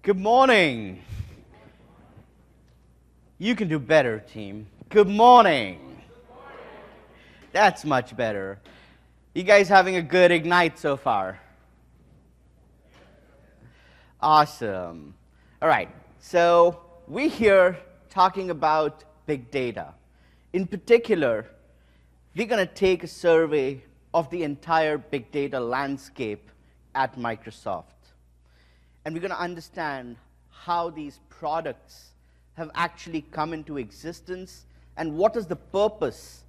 Good morning. You can do better, team. Good morning. That's much better. You guys having a good Ignite so far? Awesome. All right, so we're here talking about big data. In particular, we're going to take a survey of the entire big data landscape at Microsoft. And we're going to understand how these products have actually come into existence and what is the purpose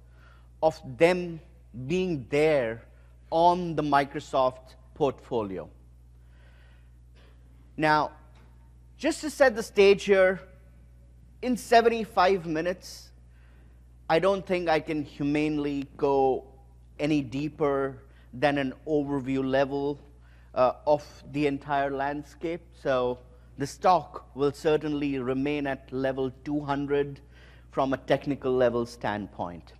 of them being there on the Microsoft portfolio. Now, just to set the stage here, in 75 minutes, I don't think I can humanely go any deeper than an overview level of the entire landscape. So this talk will certainly remain at level 200 from a technical level standpoint.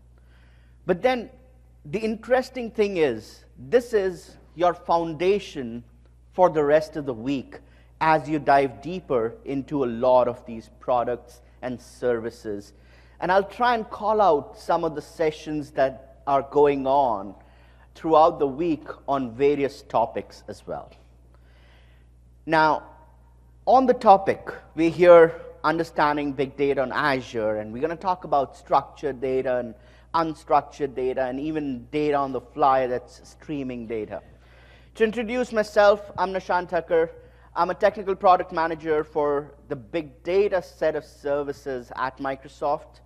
But then the interesting thing is, this is your foundation for the rest of the week as you dive deeper into a lot of these products and services. And I'll try and call out some of the sessions that are going on throughout the week on various topics as well. Now, on the topic, we're here understanding big data on Azure, and we're going to talk about structured data and unstructured data, and even data on the fly that's streaming data. To introduce myself, I'm Nishant Thakur. I'm a technical product manager for the big data set of services at Microsoft.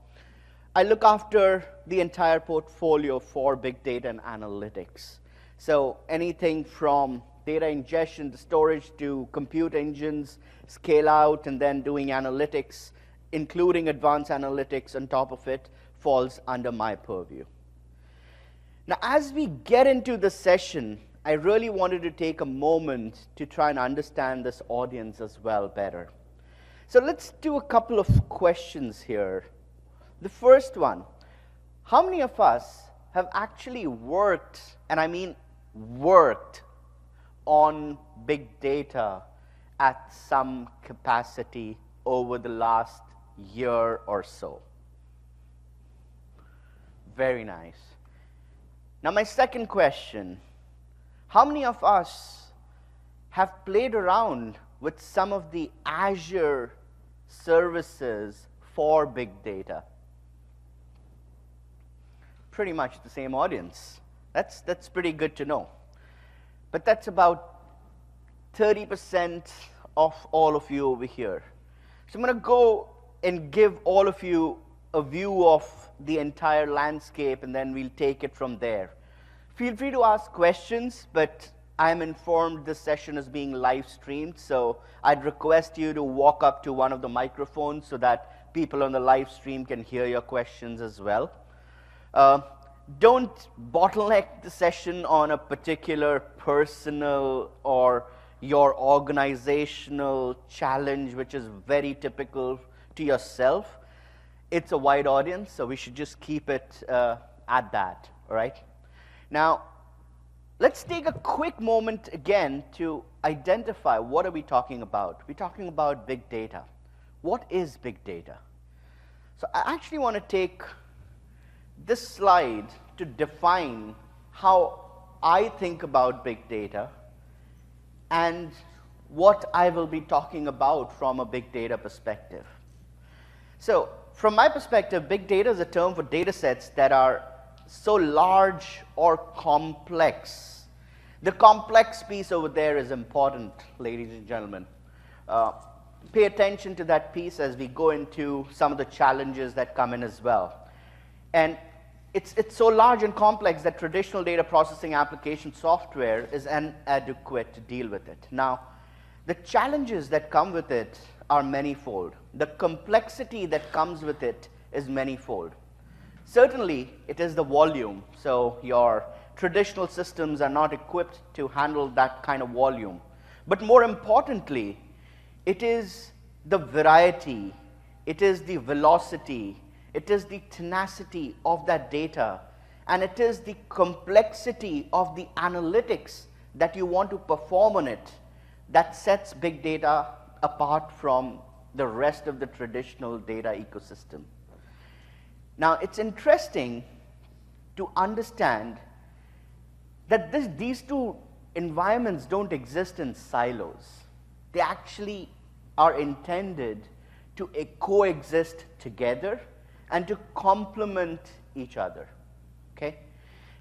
I look after the entire portfolio for big data and analytics. So anything from data ingestion to storage to compute engines, scale out, and then doing analytics, including advanced analytics on top of it, falls under my purview. Now, as we get into the session, I really wanted to take a moment to try and understand this audience as well better. So let's do a couple of questions here. The first one, how many of us have actually worked, and I mean worked, on big data at some capacity over the last year or so? Very nice. Now my second question, how many of us have played around with some of the Azure services for big data? Pretty much the same audience. That's pretty good to know. But that's about 30% of all of you over here. So I'm going to go and give all of you a view of the entire landscape, and then we'll take it from there. Feel free to ask questions, but I'm informed this session is being live streamed, so I'd request you to walk up to one of the microphones so that people on the live stream can hear your questions as well. Don't bottleneck the session on a particular personal or your organizational challenge, which is very typical to yourself. It's a wide audience, so we should just keep it at that, all right? Now, let's take a quick moment again to identify what are we talking about. We're talking about big data. What is big data? So I actually want to take this slide to define how I think about big data and what I will be talking about from a big data perspective. So from my perspective, big data is a term for data sets that are so large or complex. The complex piece over there is important, ladies and gentlemen. Pay attention to that piece as we go into some of the challenges that come in as well. And it's so large and complex that traditional data processing application software is inadequate to deal with it. Now, the challenges that come with it are manifold. The complexity that comes with it is manifold. Certainly, it is the volume. So your traditional systems are not equipped to handle that kind of volume. But more importantly, it is the variety, it is the velocity, it is the tenacity of that data, and it is the complexity of the analytics that you want to perform on it that sets big data apart from the rest of the traditional data ecosystem. Now, it's interesting to understand that these two environments don't exist in silos. They actually are intended to coexist together and to complement each other. Okay?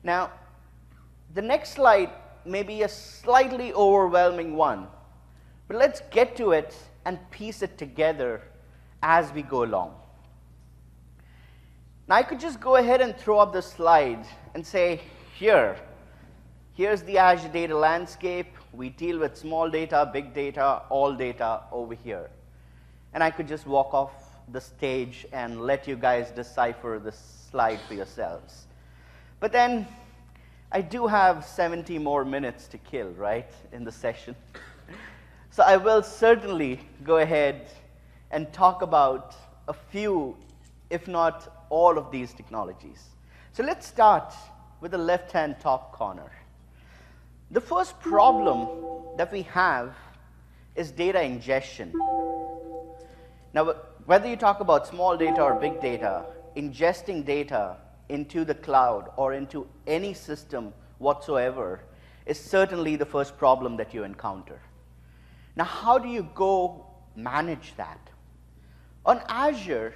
Now, the next slide may be a slightly overwhelming one, but let's get to it and piece it together as we go along. Now, I could just go ahead and throw up the slide and say, here's the Azure data landscape. We deal with small data, big data, all data over here. And I could just walk off the stage and let you guys decipher the slide for yourselves. But then, I do have 70 more minutes to kill, right, in the session. So I will certainly go ahead and talk about a few, if not all of these technologies. So let's start with the left-hand top corner. The first problem that we have is data ingestion. Now, whether you talk about small data or big data, ingesting data into the cloud or into any system whatsoever is certainly the first problem that you encounter. Now, how do you go manage that? On Azure,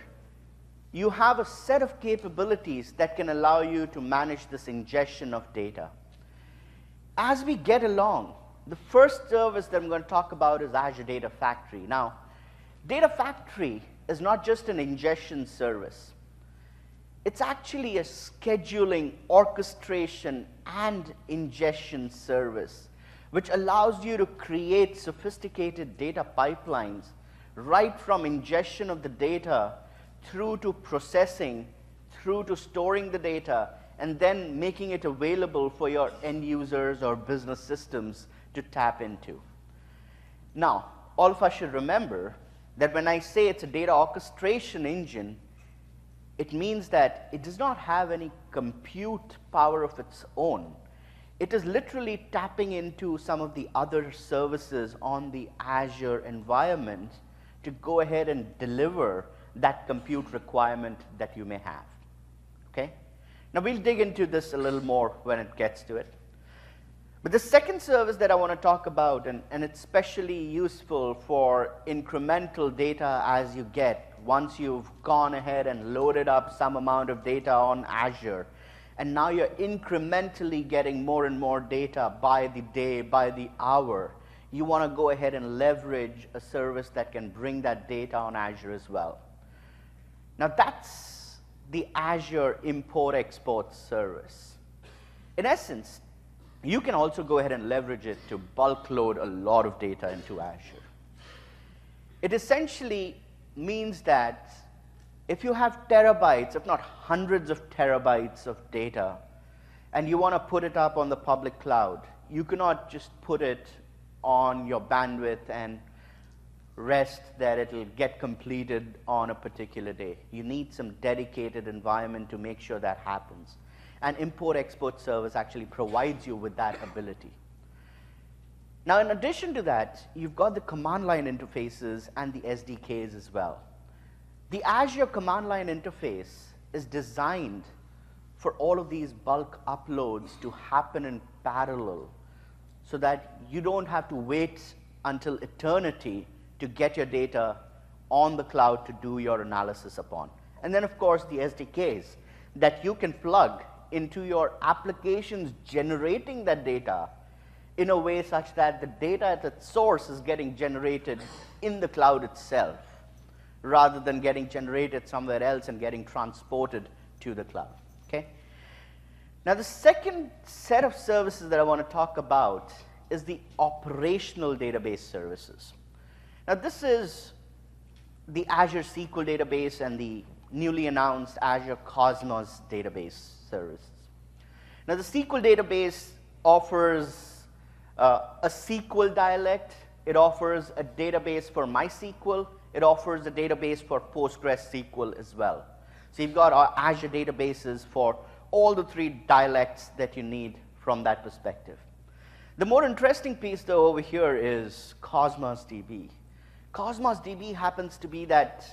you have a set of capabilities that can allow you to manage this ingestion of data. As we get along, the first service that I'm going to talk about is Azure Data Factory. Now, Data Factory is not just an ingestion service. It's actually a scheduling, orchestration, and ingestion service, which allows you to create sophisticated data pipelines right from ingestion of the data through to processing, through to storing the data, and then making it available for your end users or business systems to tap into. Now, all of us should remember that when I say it's a data orchestration engine, it means that it does not have any compute power of its own. It is literally tapping into some of the other services on the Azure environment to go ahead and deliver that compute requirement that you may have. Okay? Now, we'll dig into this a little more when it gets to it. But the second service that I want to talk about, and it's especially useful for incremental data as you get, once you've gone ahead and loaded up some amount of data on Azure, and now you're incrementally getting more and more data by the day, by the hour, you want to go ahead and leverage a service that can bring that data on Azure as well. Now, that's the Azure import-export service. In essence, you can also go ahead and leverage it to bulk load a lot of data into Azure. It essentially means that if you have terabytes, if not hundreds of terabytes of data, and you want to put it up on the public cloud, you cannot just put it on your bandwidth and rest that it'll get completed on a particular day. You need some dedicated environment to make sure that happens. And import-export service actually provides you with that ability. Now, in addition to that, you've got the command line interfaces and the SDKs as well. The Azure command line interface is designed for all of these bulk uploads to happen in parallel so that you don't have to wait until eternity to get your data on the cloud to do your analysis upon. And then, of course, the SDKs that you can plug into your applications generating that data in a way such that the data at its source is getting generated in the cloud itself, rather than getting generated somewhere else and getting transported to the cloud. Okay? Now, the second set of services that I want to talk about is the operational database services. Now, this is the Azure SQL database and the newly announced Azure Cosmos database services. Now, the SQL database offers a SQL dialect. It offers a database for MySQL. It offers a database for PostgreSQL as well. So you've got our Azure databases for all the three dialects that you need from that perspective. The more interesting piece, though, over here is Cosmos DB. Cosmos DB happens to be that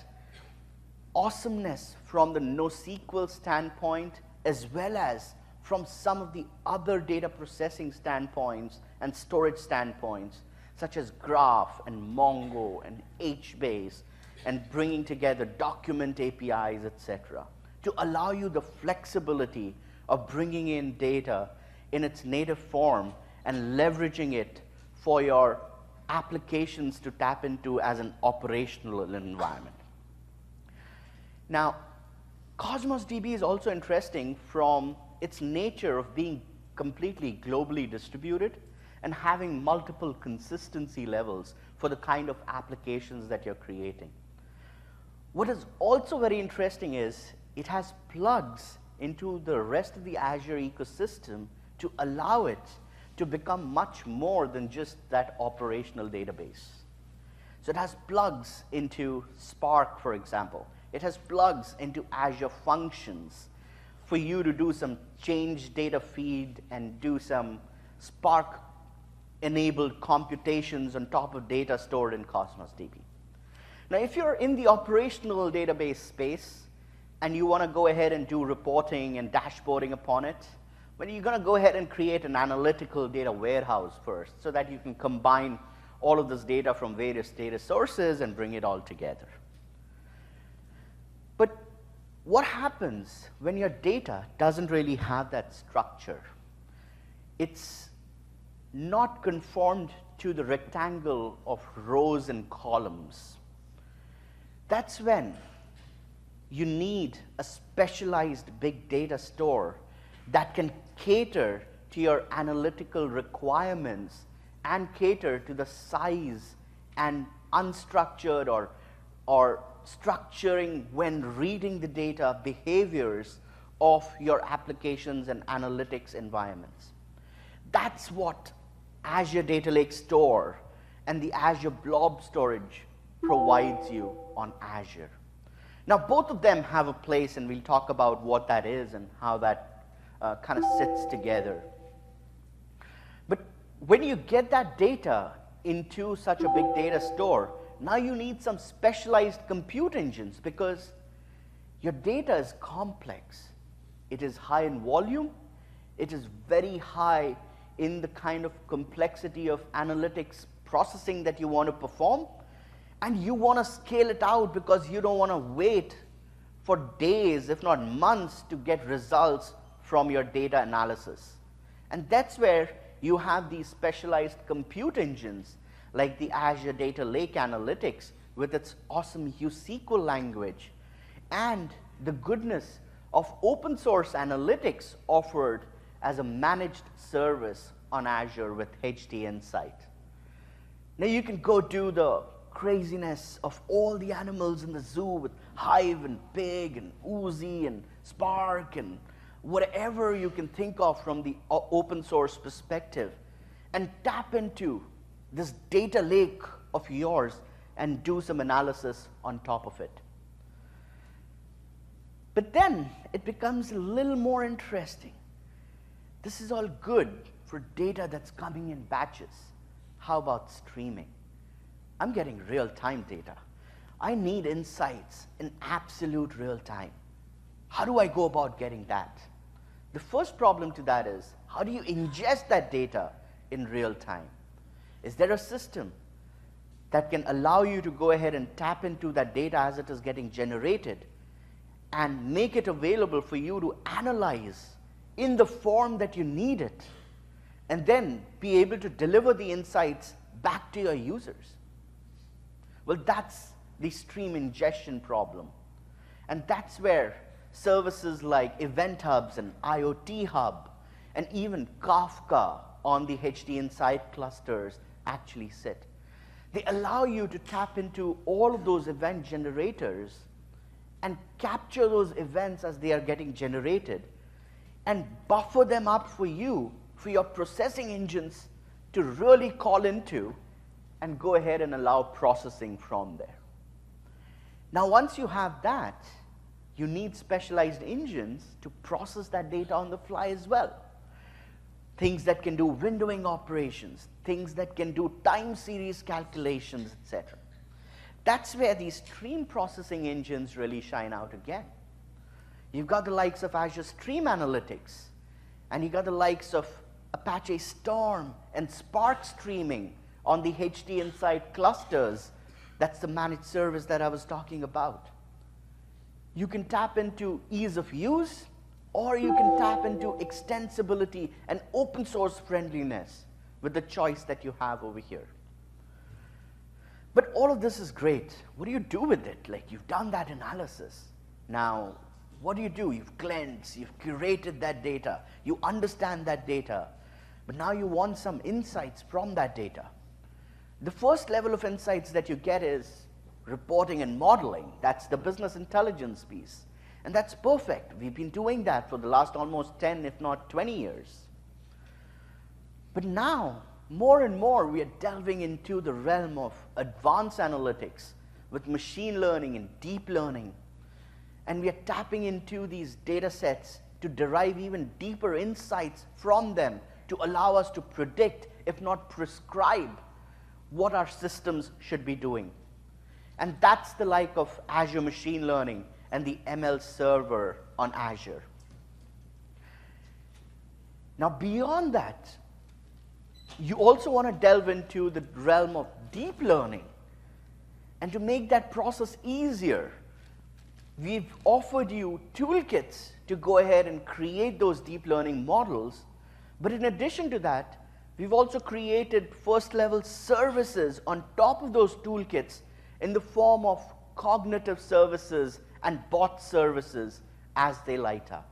awesomeness from the NoSQL standpoint, as well as from some of the other data processing standpoints and storage standpoints, such as Graph and Mongo and HBase, and bringing together document APIs, etc., to allow you the flexibility of bringing in data in its native form and leveraging it for your applications to tap into as an operational environment. Now, Cosmos DB is also interesting from its nature of being completely globally distributed and having multiple consistency levels for the kind of applications that you're creating. What is also very interesting is it has plugs into the rest of the Azure ecosystem to allow it to become much more than just that operational database. So it has plugs into Spark, for example. It has plugs into Azure Functions for you to do some change data feed and do some Spark-enabled computations on top of data stored in Cosmos DB. Now, if you're in the operational database space and you want to go ahead and do reporting and dashboarding upon it, well, you're going to go ahead and create an analytical data warehouse first so that you can combine all of this data from various data sources and bring it all together. But what happens when your data doesn't really have that structure? It's not conformed to the rectangle of rows and columns. That's when you need a specialized big data store that can cater to your analytical requirements and cater to the size and unstructured or structuring when reading the data behaviors of your applications and analytics environments. That's what Azure Data Lake Store and the Azure Blob Storage provides you on Azure. Now, both of them have a place, and we'll talk about what that is and how that kind of sits together. But when you get that data into such a big data store, now you need some specialized compute engines because your data is complex. It is high in volume. It is very high in the kind of complexity of analytics processing that you want to perform. And you want to scale it out because you don't want to wait for days, if not months, to get results from your data analysis. And that's where you have these specialized compute engines like the Azure Data Lake Analytics with its awesome USQL language and the goodness of open source analytics offered as a managed service on Azure with HD Insight. Now you can go do the craziness of all the animals in the zoo with Hive and Pig and Oozy and Spark and whatever you can think of from the open source perspective and tap into this data lake of yours and do some analysis on top of it. But then it becomes a little more interesting. This is all good for data that's coming in batches. How about streaming? I'm getting real-time data. I need insights in absolute real time. How do I go about getting that? The first problem to that is, how do you ingest that data in real time? Is there a system that can allow you to go ahead and tap into that data as it is getting generated and make it available for you to analyze in the form that you need it, and then be able to deliver the insights back to your users? Well, that's the stream ingestion problem. And that's where services like Event Hubs and IoT Hub and even Kafka on the HD Insight clusters actually sit. They allow you to tap into all of those event generators and capture those events as they are getting generated and buffer them up for you, for your processing engines to really call into and go ahead and allow processing from there. Now, once you have that, you need specialized engines to process that data on the fly as well. Things that can do windowing operations, things that can do time series calculations, etc. That's where these stream processing engines really shine out again. You've got the likes of Azure Stream Analytics, and you've got the likes of Apache Storm and Spark streaming on the HD Insight clusters. That's the managed service that I was talking about. You can tap into ease of use, or you can tap into extensibility and open source friendliness with the choice that you have over here. But all of this is great. What do you do with it? Like, you've done that analysis. Now, what do? You've cleansed, you've curated that data, you understand that data, but now you want some insights from that data. The first level of insights that you get is reporting and modeling. That's the business intelligence piece. And that's perfect. We've been doing that for the last almost 10, if not 20 years. But now, more and more, we are delving into the realm of advanced analytics with machine learning and deep learning. And we are tapping into these data sets to derive even deeper insights from them to allow us to predict, if not prescribe, what our systems should be doing. And that's the like of Azure Machine Learning and the ML server on Azure. Now, beyond that, you also want to delve into the realm of deep learning. And to make that process easier, we've offered you toolkits to go ahead and create those deep learning models. But in addition to that, we've also created first-level services on top of those toolkits in the form of cognitive services and bot services as they light up.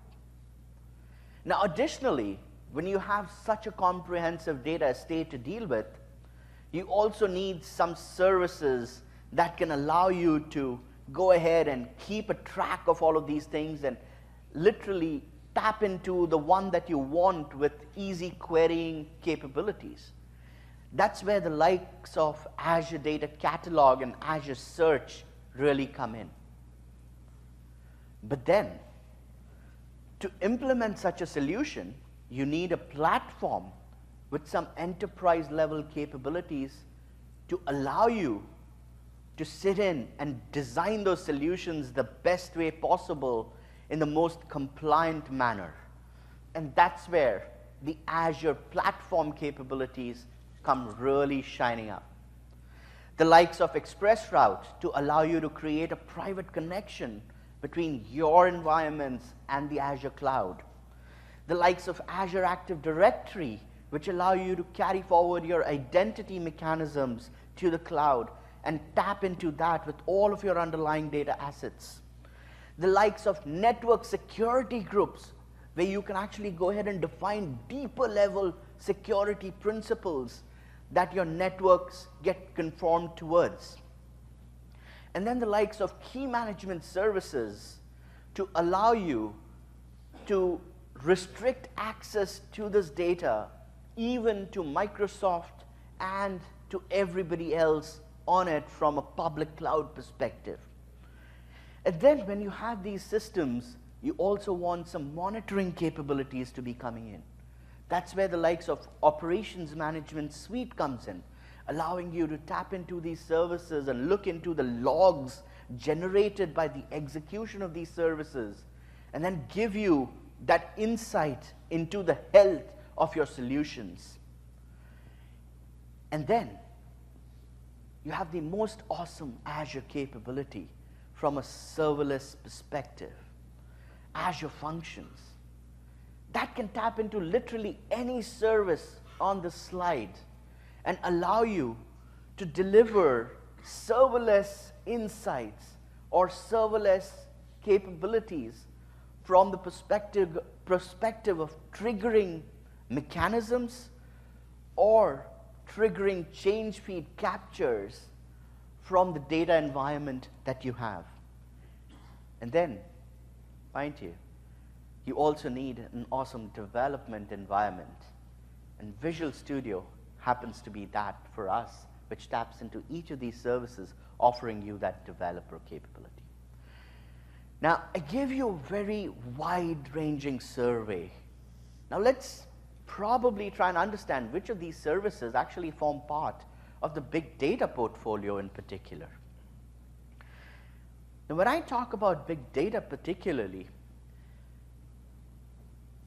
Now, additionally, when you have such a comprehensive data estate to deal with, you also need some services that can allow you to go ahead and keep a track of all of these things and literally tap into the one that you want with easy querying capabilities. That's where the likes of Azure Data Catalog and Azure Search really come in. But then, to implement such a solution, you need a platform with some enterprise-level capabilities to allow you to sit in and design those solutions the best way possible in the most compliant manner. And that's where the Azure platform capabilities come really shining up. The likes of ExpressRoute to allow you to create a private connection between your environments and the Azure cloud. The likes of Azure Active Directory, which allow you to carry forward your identity mechanisms to the cloud and tap into that with all of your underlying data assets. The likes of network security groups, where you can actually go ahead and define deeper level security principles that your networks get conformed towards. And then the likes of key management services to allow you to restrict access to this data even to Microsoft and to everybody else on it from a public cloud perspective. And then when you have these systems, you also want some monitoring capabilities to be coming in. That's where the likes of Operations Management Suite comes in, allowing you to tap into these services and look into the logs generated by the execution of these services, and then give you that insight into the health of your solutions. And then you have the most awesome Azure capability from a serverless perspective. Azure Functions. That can tap into literally any service on the slide and allow you to deliver serverless insights or serverless capabilities from the perspective of triggering mechanisms or triggering change feed captures from the data environment that you have. And then, mind you also need an awesome development environment. And Visual Studio happens to be that for us, which taps into each of these services, offering you that developer capability. Now, I gave you a very wide-ranging survey. Now, let's probably try and understand which of these services actually form part of the big data portfolio in particular. Now, when I talk about big data particularly,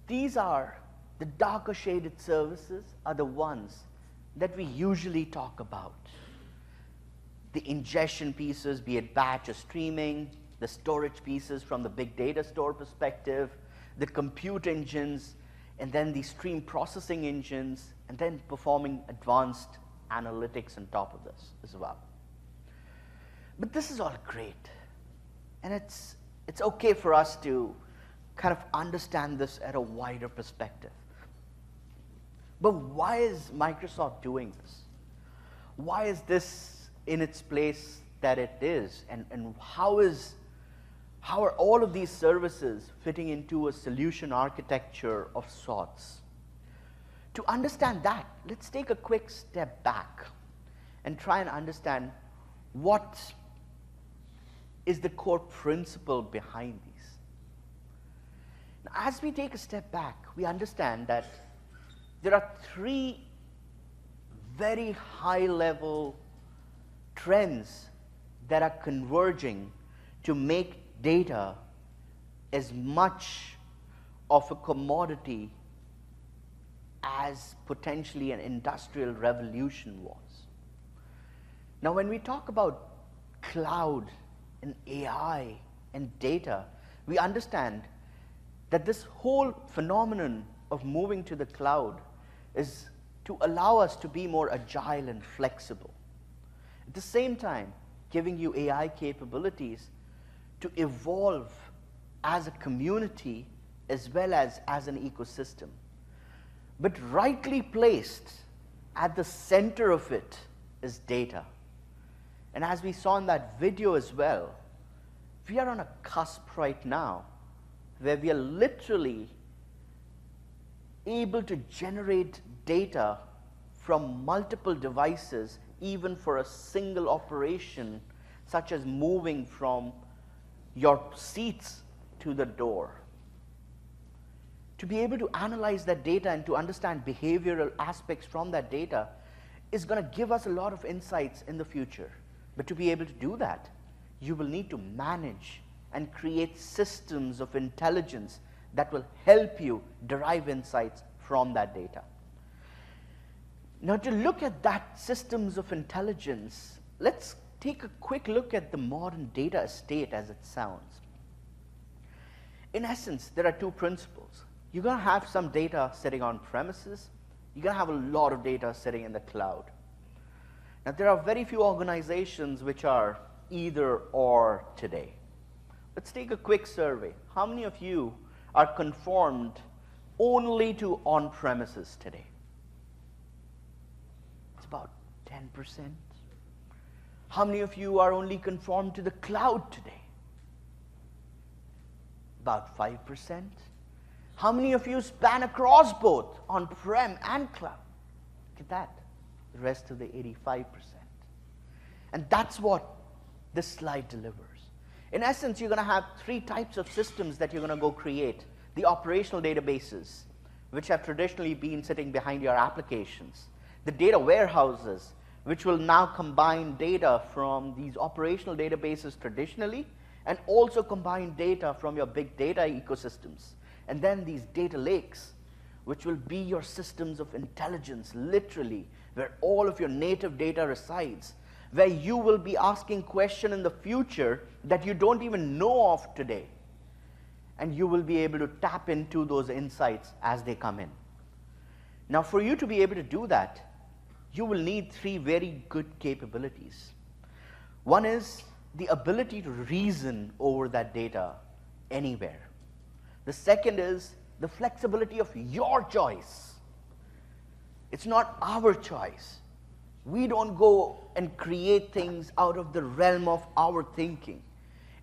these are the darker shaded services are the ones that we usually talk about. The ingestion pieces, be it batch or streaming, the storage pieces from the big data store perspective, the compute engines, and then the stream processing engines, and then performing advanced analytics on top of this as well. But this is all great. And it's okay for us to kind of understand this at a wider perspective. But why is Microsoft doing this? Why is this in its place that it is? And how are all of these services fitting into a solution architecture of sorts? To understand that, let's take a quick step back and try and understand what is the core principle behind these. Now, as we take a step back, we understand that there are three very high-level trends that are converging to make data as much of a commodity as potentially an industrial revolution was. Now, when we talk about cloud and AI and data, we understand that this whole phenomenon of moving to the cloud is to allow us to be more agile and flexible. At the same time, giving you AI capabilities to evolve as a community as well as an ecosystem. But rightly placed at the center of it is data. And as we saw in that video as well, we are on a cusp right now where we are literally able to generate data from multiple devices, even for a single operation, such as moving from your seats to the door. To be able to analyze that data and to understand behavioral aspects from that data is going to give us a lot of insights in the future. But to be able to do that, you will need to manage and create systems of intelligence that will help you derive insights from that data. Now, to look at that systems of intelligence, let's take a quick look at the modern data estate as it sounds. In essence, there are two principles. You're going to have some data sitting on premises. You're going to have a lot of data sitting in the cloud. Now, there are very few organizations which are either or today. Let's take a quick survey. How many of you are conformed only to on-premises today? It's about 10%. How many of you are only conformed to the cloud today? About 5%. How many of you span across both on-prem and cloud? Look at that. The rest of the 85%. And that's what this slide delivers. In essence, you're going to have three types of systems that you're going to go create. The operational databases, which have traditionally been sitting behind your applications. The data warehouses, which will now combine data from these operational databases traditionally, and also combine data from your big data ecosystems. And then these data lakes, which will be your systems of intelligence, literally, where all of your native data resides, where you will be asking questions in the future that you don't even know of today. And you will be able to tap into those insights as they come in. Now, for you to be able to do that, you will need three very good capabilities. One is the ability to reason over that data anywhere. The second is the flexibility of your choice. It's not our choice. We don't go and create things out of the realm of our thinking.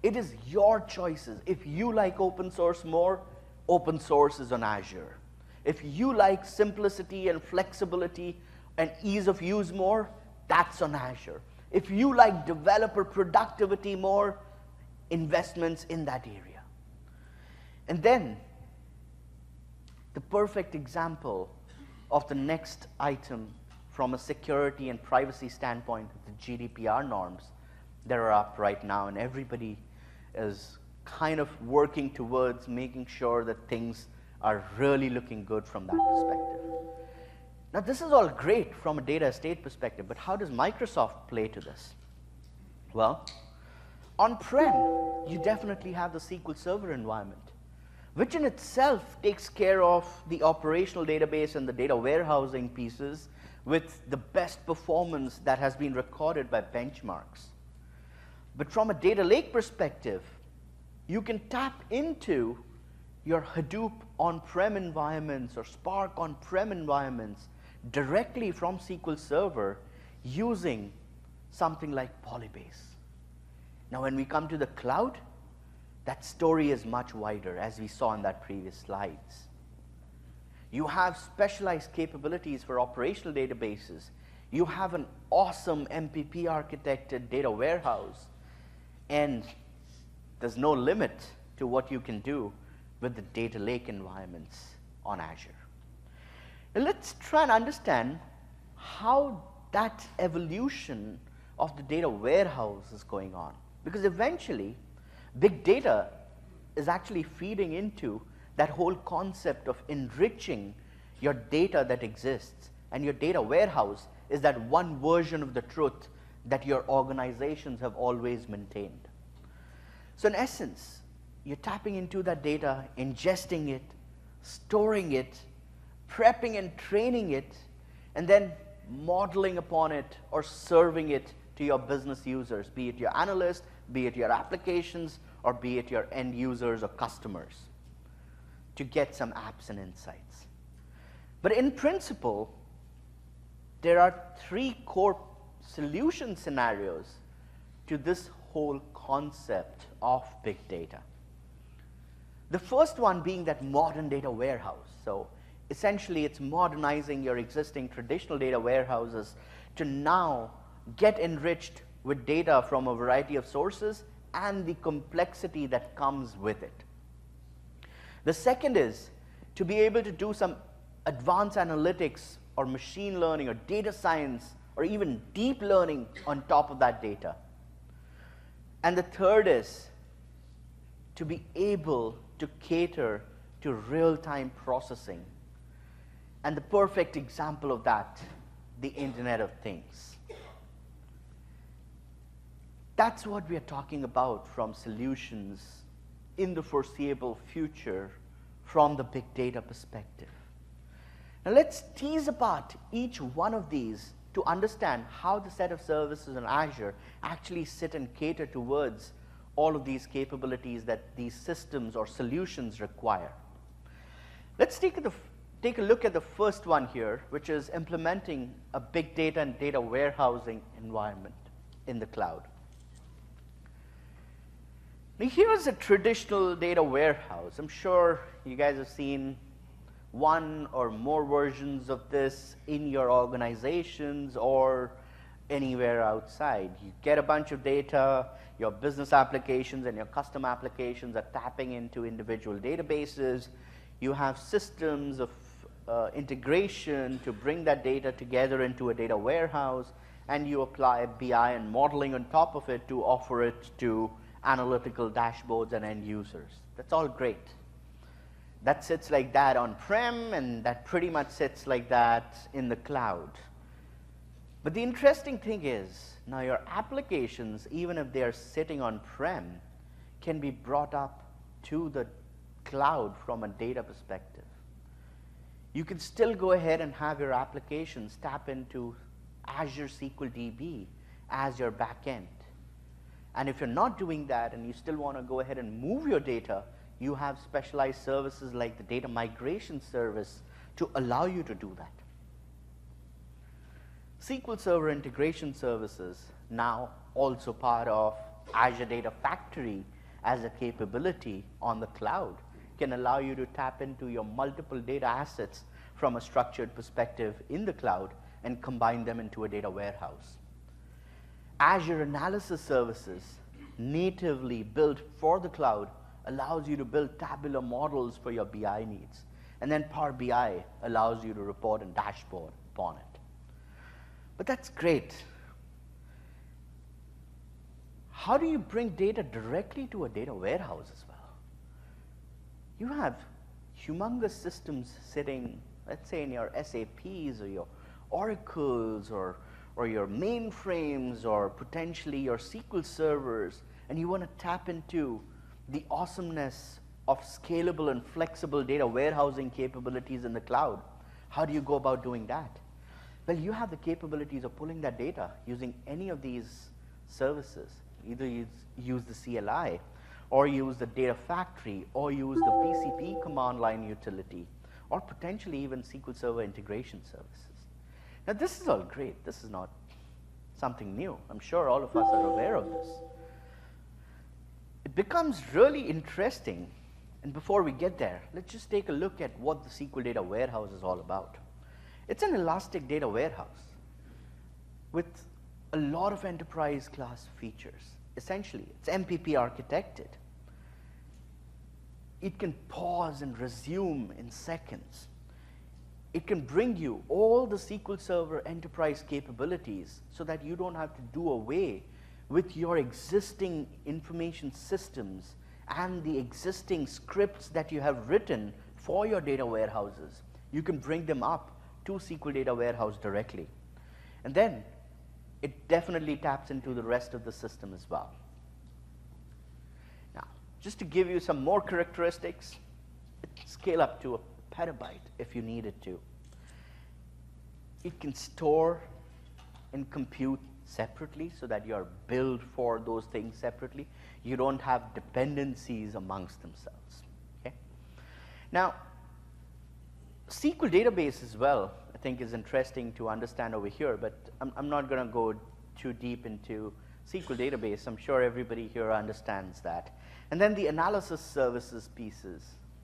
It is your choices. If you like open source more, open source is on Azure. If you like simplicity and flexibility and ease of use more, that's on Azure. If you like developer productivity more, investments in that area. And then, the perfect example of the next item from a security and privacy standpoint, the GDPR norms that are up right now, and everybody is kind of working towards making sure that things are really looking good from that perspective. Now, this is all great from a data estate perspective, but how does Microsoft play to this? Well, on-prem, you definitely have the SQL Server environment, which in itself takes care of the operational database and the data warehousing pieces with the best performance that has been recorded by benchmarks. But from a data lake perspective, you can tap into your Hadoop on-prem environments or Spark on-prem environments directly from SQL Server using something like Polybase. Now, when we come to the cloud, that story is much wider, as we saw in that previous slides. You have specialized capabilities for operational databases. You have an awesome MPP architected data warehouse, and there's no limit to what you can do with the data lake environments on Azure. Now, let's try and understand how that evolution of the data warehouse is going on. Because eventually, big data is actually feeding into that whole concept of enriching your data that exists. And your data warehouse is that one version of the truth that your organizations have always maintained. So in essence, you're tapping into that data, ingesting it, storing it, prepping and training it, and then modeling upon it or serving it to your business users, be it your analysts, be it your applications, or be it your end users or customers, to get some apps and insights. But in principle, there are three core solution scenarios to this whole concept of big data. The first one being that modern data warehouse. So essentially, it's modernizing your existing traditional data warehouses to now get enriched with data from a variety of sources and the complexity that comes with it. The second is to be able to do some advanced analytics or machine learning or data science or even deep learning on top of that data. And the third is to be able to cater to real-time processing. And the perfect example of that, the Internet of Things. That's what we are talking about from solutions in the foreseeable future from the big data perspective. Now let's tease apart each one of these to understand how the set of services in Azure actually sit and cater towards all of these capabilities that these systems or solutions require. Let's take a look at the first one here, which is implementing a big data and data warehousing environment in the cloud. Now, here's a traditional data warehouse. I'm sure you guys have seen one or more versions of this in your organizations or anywhere outside. You get a bunch of data, your business applications and your custom applications are tapping into individual databases. You have systems of integration to bring that data together into a data warehouse, and you apply BI and modeling on top of it to offer it to analytical dashboards and end users. That's all great. That sits like that on-prem, and that pretty much sits like that in the cloud. But the interesting thing is, now your applications, even if they are sitting on-prem, can be brought up to the cloud from a data perspective. You can still go ahead and have your applications tap into Azure SQL DB as your backend. And if you're not doing that and you still want to go ahead and move your data, you have specialized services like the data migration service to allow you to do that. SQL Server integration services, now also part of Azure Data Factory as a capability on the cloud, can allow you to tap into your multiple data assets from a structured perspective in the cloud and combine them into a data warehouse. Azure Analysis Services, natively built for the cloud, allows you to build tabular models for your BI needs. And then Power BI allows you to report and dashboard upon it. But that's great. how do you bring data directly to a data warehouse as well? You have humongous systems sitting, let's say, in your SAPs or your Oracles or your mainframes or potentially your SQL servers, and you want to tap into the awesomeness of scalable and flexible data warehousing capabilities in the cloud. How do you go about doing that? Well, you have the capabilities of pulling that data using any of these services. Either use the CLI, or use the data factory, or use the BCP command line utility, or potentially even SQL Server integration services. Now, this is all great. This is not something new. I'm sure all of us are aware of this. It becomes really interesting, and before we get there, let's just take a look at what the SQL Data Warehouse is all about. It's an elastic data warehouse with a lot of enterprise class features. Essentially, it's MPP architected. It can pause and resume in seconds. It can bring you all the SQL Server enterprise capabilities so that you don't have to do away with your existing information systems and the existing scripts that you have written for your data warehouses. You can bring them up to SQL Data Warehouse directly. And then it definitely taps into the rest of the system as well. Now, just to give you some more characteristics, it can scale up to a petabyte if you need it to. It can store and compute separately so that you are billed for those things separately. You don't have dependencies amongst themselves. Okay? Now, SQL database as well, I think, is interesting to understand over here, but I'm not going to go too deep into SQL database. I'm sure everybody here understands that. And then the analysis services pieces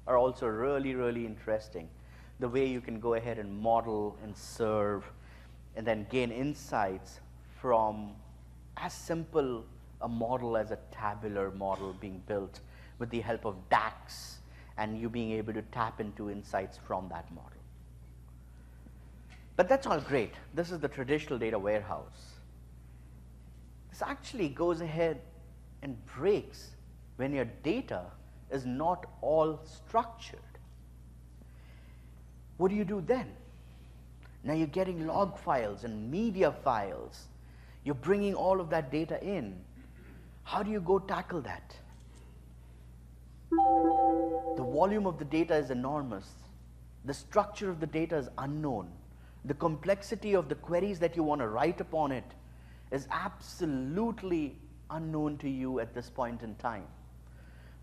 are also really, really interesting. The way you can go ahead and model and serve and then gain insights from as simple a model as a tabular model being built with the help of DAX, and you being able to tap into insights from that model. But that's all great. This is the traditional data warehouse. This actually goes ahead and breaks when your data is not all structured. What do you do then? Now you're getting log files and media files. You're bringing all of that data in. How do you go tackle that? The volume of the data is enormous. The structure of the data is unknown. The complexity of the queries that you want to write upon it is absolutely unknown to you at this point in time.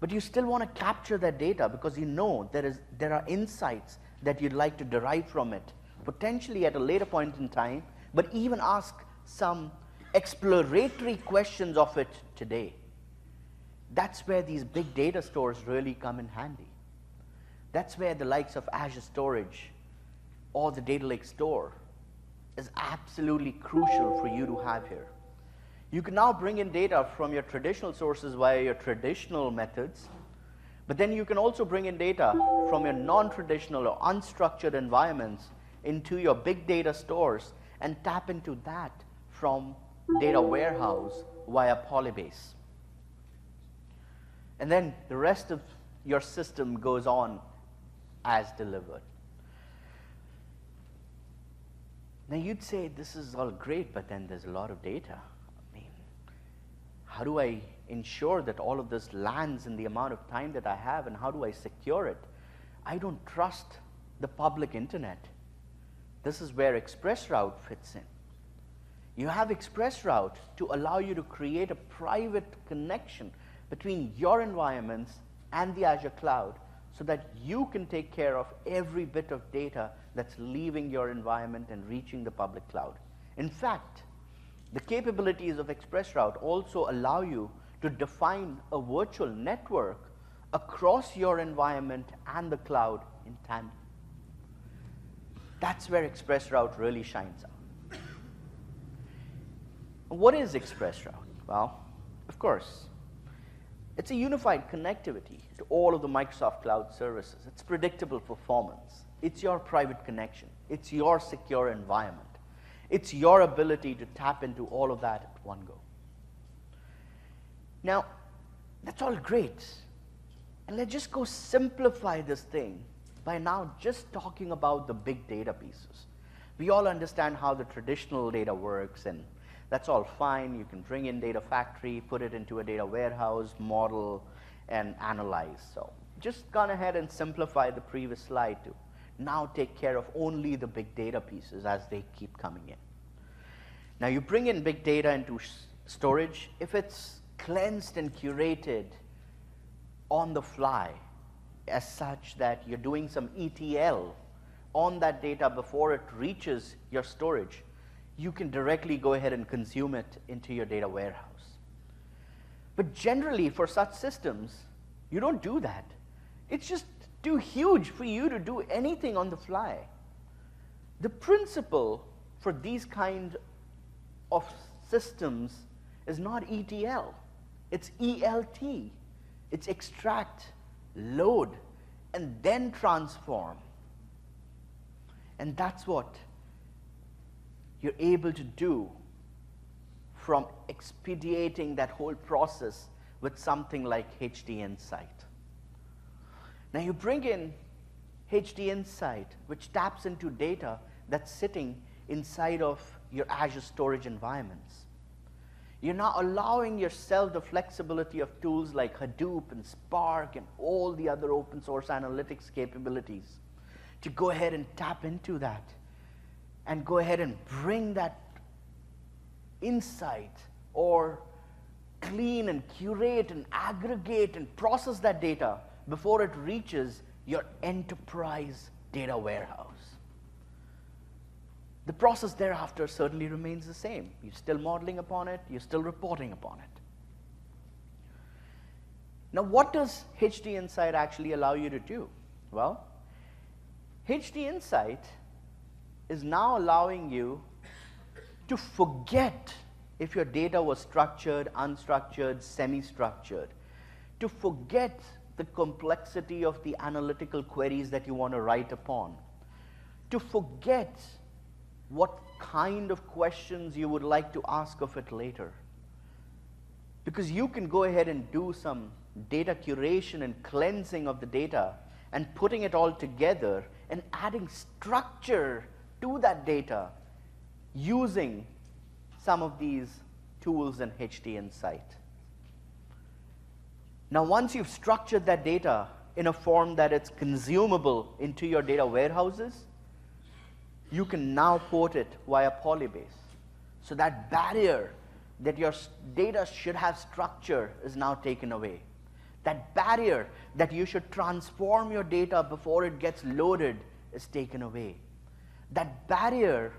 But you still want to capture that data because you know there are insights that you'd like to derive from it, potentially at a later point in time, but even ask some exploratory questions of it today. That's where these big data stores really come in handy. That's where the likes of Azure Storage or the Data Lake Store is absolutely crucial for you to have here. You can now bring in data from your traditional sources via your traditional methods, but then you can also bring in data from your non-traditional or unstructured environments into your big data stores and tap into that from data warehouse via Polybase. And then the rest of your system goes on as delivered. Now you'd say this is all great, but then there's a lot of data. I mean, how do I ensure that all of this lands in the amount of time that I have, and how do I secure it? I don't trust the public internet. This is where ExpressRoute fits in. You have ExpressRoute to allow you to create a private connection between your environments and the Azure cloud so that you can take care of every bit of data that's leaving your environment and reaching the public cloud. In fact, the capabilities of ExpressRoute also allow you to define a virtual network across your environment and the cloud in tandem. That's where ExpressRoute really shines out. What is ExpressRoute? Well, of course, it's a unified connectivity to all of the Microsoft Cloud services. It's predictable performance. It's your private connection. It's your secure environment. It's your ability to tap into all of that at one go. Now, that's all great. And let's just go simplify this thing by now just talking about the big data pieces. We all understand how the traditional data works, and that's all fine. You can bring in data factory, put it into a data warehouse, model, and analyze. So just gone ahead and simplify the previous slide to now take care of only the big data pieces as they keep coming in. Now you bring in big data into storage. If it's cleansed and curated on the fly as such that you're doing some ETL on that data before it reaches your storage, you can directly go ahead and consume it into your data warehouse. But generally for such systems, you don't do that. It's just too huge for you to do anything on the fly. The principle for these kind of systems is not ETL, it's ELT. It's extract, load, and then transform. And that's what you're able to do from expediting that whole process with something like HD Insight. Now you bring in HD Insight, which taps into data that's sitting inside of your Azure storage environments. You're now allowing yourself the flexibility of tools like Hadoop and Spark and all the other open source analytics capabilities to go ahead and tap into that and go ahead and bring that insight or clean and curate and aggregate and process that data before it reaches your enterprise data warehouse. The process thereafter certainly remains the same. You're still modeling upon it, you're still reporting upon it. Now, what does HD Insight actually allow you to do? Well, HD Insight is now allowing you to forget if your data was structured, unstructured, semi-structured, to forget the complexity of the analytical queries that you want to write upon, to forget what kind of questions you would like to ask of it later. Because you can go ahead and do some data curation and cleansing of the data and putting it all together and adding structure to that data using some of these tools in HD Insight. Now, once you've structured that data in a form that it's consumable into your data warehouses, you can now port it via Polybase. So that barrier that your data should have structure is now taken away. That barrier that you should transform your data before it gets loaded is taken away. That barrier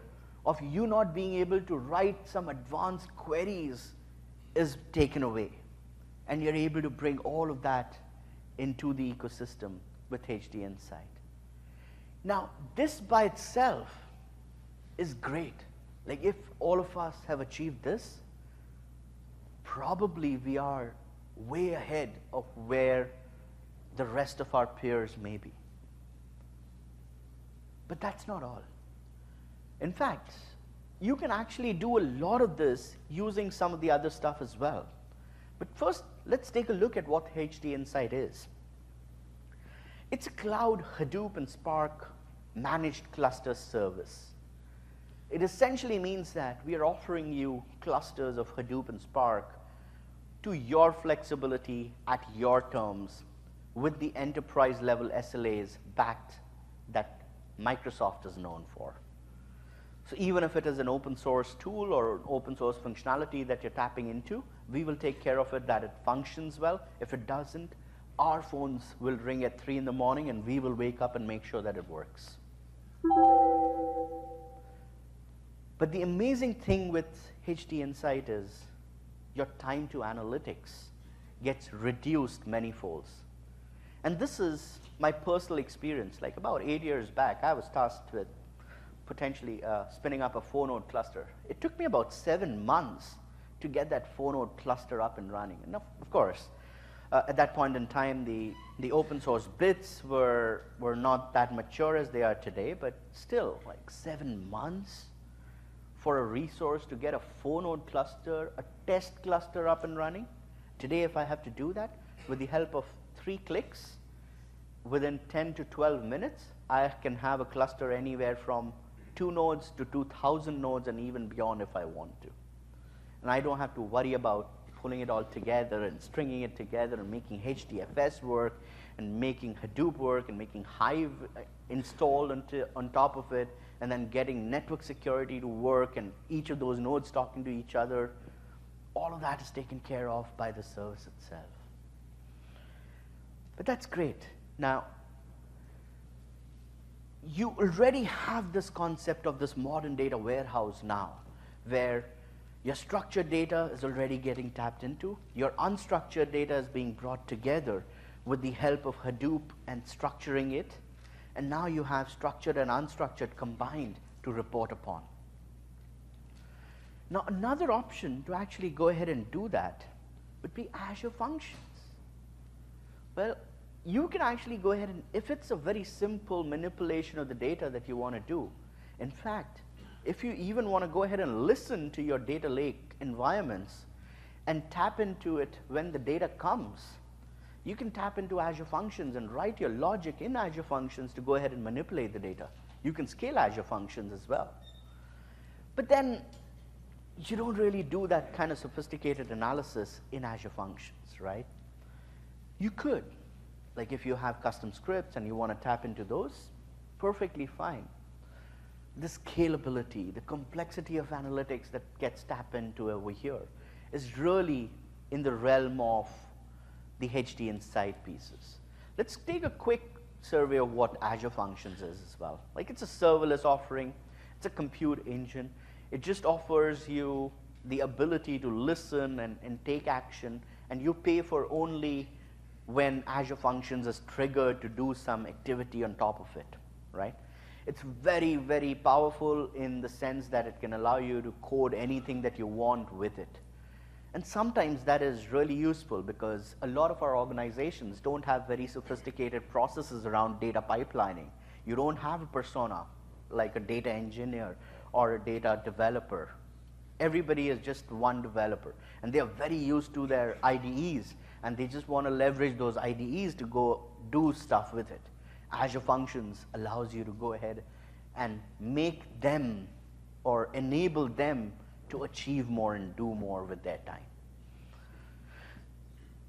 of you not being able to write some advanced queries is taken away. And you're able to bring all of that into the ecosystem with HD Insight. Now, this by itself is great. Like, if all of us have achieved this, probably we are way ahead of where the rest of our peers may be. But that's not all. In fact, you can actually do a lot of this using some of the other stuff as well. But first, let's take a look at what HD Insight is. It's a cloud Hadoop and Spark managed cluster service. It essentially means that we are offering you clusters of Hadoop and Spark to your flexibility at your terms with the enterprise level SLAs backed that Microsoft is known for. So even if it is an open source tool or an open source functionality that you're tapping into, we will take care of it that it functions well. If it doesn't, our phones will ring at 3 in the morning and we will wake up and make sure that it works. But the amazing thing with HD Insight is your time to analytics gets reduced many folds. And this is my personal experience. Like about 8 years back, I was tasked with potentially spinning up a 4-node cluster. It took me about 7 months to get that 4-node cluster up and running. And of course, at that point in time, the open source bits were not that mature as they are today, but still, like 7 months for a resource to get a 4-node cluster, a test cluster up and running. Today, if I have to do that, with the help of 3 clicks, within 10 to 12 minutes, I can have a cluster anywhere from 2 nodes to 2,000 nodes and even beyond if I want to. And I don't have to worry about pulling it all together and stringing it together and making HDFS work and making Hadoop work and making Hive installed on top of it, and then getting network security to work and each of those nodes talking to each other. All of that is taken care of by the service itself. But that's great. Now, you already have this concept of this modern data warehouse now, where your structured data is already getting tapped into, your unstructured data is being brought together with the help of Hadoop and structuring it, and now you have structured and unstructured combined to report upon. Now, another option to actually go ahead and do that would be Azure Functions. Well, you can actually go ahead and, if it's a very simple manipulation of the data that you want to do, in fact, if you even want to go ahead and listen to your data lake environments and tap into it when the data comes, you can tap into Azure Functions and write your logic in Azure Functions to go ahead and manipulate the data. You can scale Azure Functions as well. But then you don't really do that kind of sophisticated analysis in Azure Functions, right? You could. Like if you have custom scripts and you want to tap into those, perfectly fine. The scalability, the complexity of analytics that gets tapped into over here is really in the realm of the HD Insight pieces. Let's take a quick survey of what Azure Functions is as well. Like it's a serverless offering, it's a compute engine. It just offers you the ability to listen and take action, and you pay for only when Azure Functions is triggered to do some activity on top of it, right? It's very, very powerful in the sense that it can allow you to code anything that you want with it. And sometimes that is really useful because a lot of our organizations don't have very sophisticated processes around data pipelining. You don't have a persona like a data engineer or a data developer. Everybody is just one developer, and they are very used to their IDEs, and they just want to leverage those IDEs to go do stuff with it. Azure Functions allows you to go ahead and make them or enable them to achieve more and do more with their time.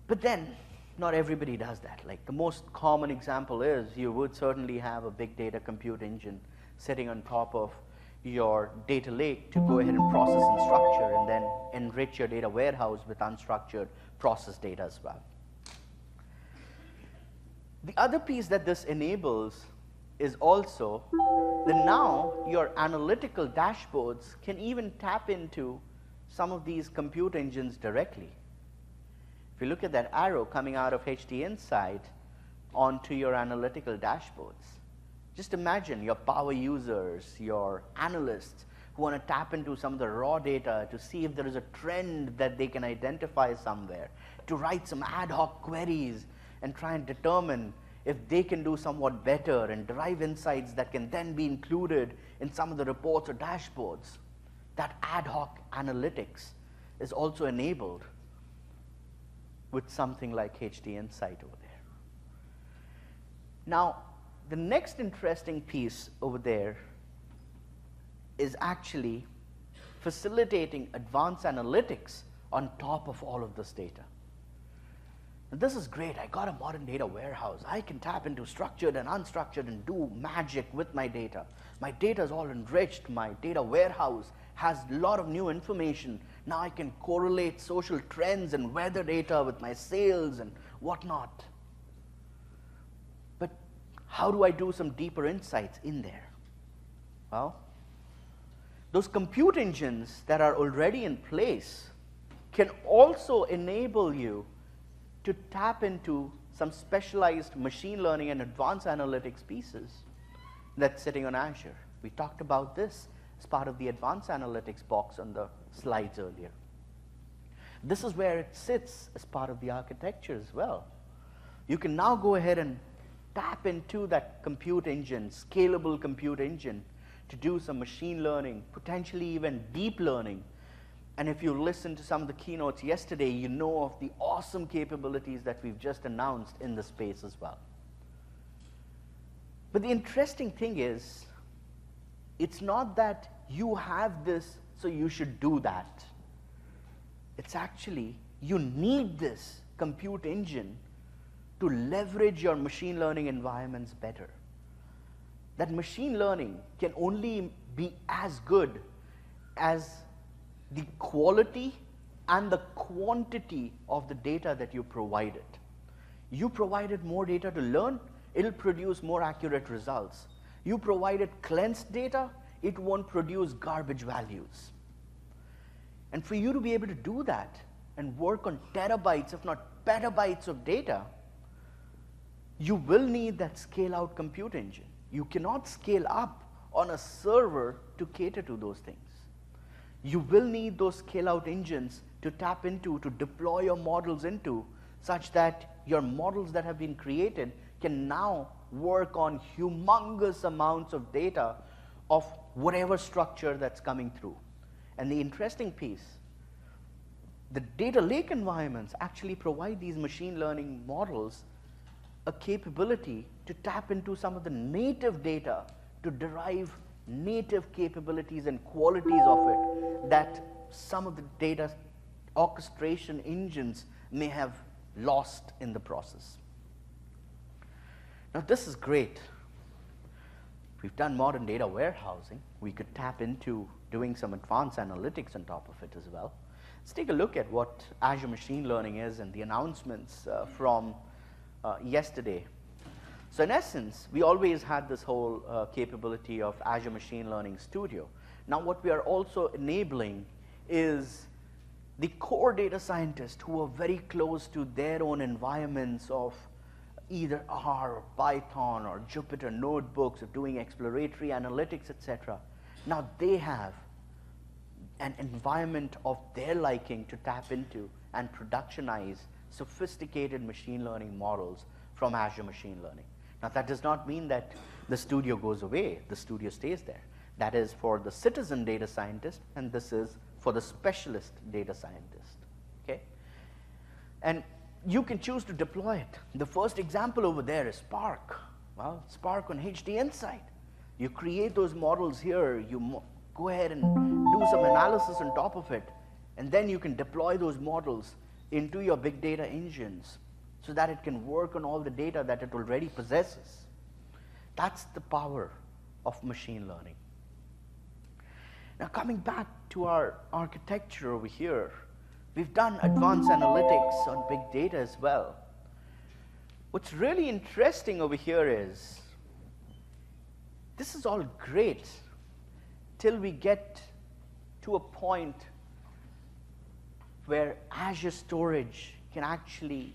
But then, not everybody does that. Like the most common example is you would certainly have a big data compute engine sitting on top of your data lake to go ahead and process and structure and then enrich your data warehouse with unstructured process data as well. The other piece that this enables is also that now your analytical dashboards can even tap into some of these compute engines directly. If you look at that arrow coming out of HD Insight onto your analytical dashboards, just imagine your power users, your analysts who want to tap into some of the raw data to see if there is a trend that they can identify somewhere, to write some ad hoc queries and try and determine if they can do somewhat better and derive insights that can then be included in some of the reports or dashboards. That ad hoc analytics is also enabled with something like HD Insight over there. Now, the next interesting piece over there is actually facilitating advanced analytics on top of all of this data. And this is great. I got a modern data warehouse. I can tap into structured and unstructured and do magic with my data. My data is all enriched. My data warehouse has a lot of new information. Now I can correlate social trends and weather data with my sales and whatnot. But how do I do some deeper insights in there? Well, those compute engines that are already in place can also enable you to tap into some specialized machine learning and advanced analytics pieces that's sitting on Azure. We talked about this as part of the advanced analytics box on the slides earlier. This is where it sits as part of the architecture as well. You can now go ahead and tap into that compute engine, scalable compute engine, to do some machine learning, potentially even deep learning, And if you listen to some of the keynotes yesterday, you know of the awesome capabilities that we've just announced in the space as well. But the interesting thing is, it's not that you have this, so you should do that. It's actually, you need this compute engine to leverage your machine learning environments better. That machine learning can only be as good as the quality and the quantity of the data that you provided. You provided more data to learn, it'll produce more accurate results. You provided cleansed data, it won't produce garbage values. And for you to be able to do that and work on terabytes, if not petabytes of data, you will need that scale-out compute engine. You cannot scale up on a server to cater to those things. You will need those scale-out engines to tap into, to deploy your models into, such that your models that have been created can now work on humongous amounts of data of whatever structure that's coming through. And the interesting piece, the data lake environments actually provide these machine learning models a capability to tap into some of the native data to derive native capabilities and qualities of it that some of the data orchestration engines may have lost in the process. Now this is great. We've done modern data warehousing. We could tap into doing some advanced analytics on top of it as well. Let's take a look at what Azure Machine Learning is and the announcements from yesterday. So in essence, we always had this whole capability of Azure Machine Learning Studio. Now what we are also enabling is the core data scientists who are very close to their own environments of either R or Python or Jupyter notebooks of doing exploratory analytics, etc. Now they have an environment of their liking to tap into and productionize sophisticated machine learning models from Azure Machine Learning. Now that does not mean that the studio goes away, the studio stays there. That is for the citizen data scientist, and this is for the specialist data scientist, okay? And you can choose to deploy it. The first example over there is Spark. Well, Spark on HD Insight. You create those models here, you go ahead and do some analysis on top of it, and then you can deploy those models into your big data engines so that it can work on all the data that it already possesses. That's the power of machine learning. Now coming back to our architecture over here, we've done advanced analytics on big data as well. What's really interesting over here is, this is all great till we get to a point where Azure Storage can actually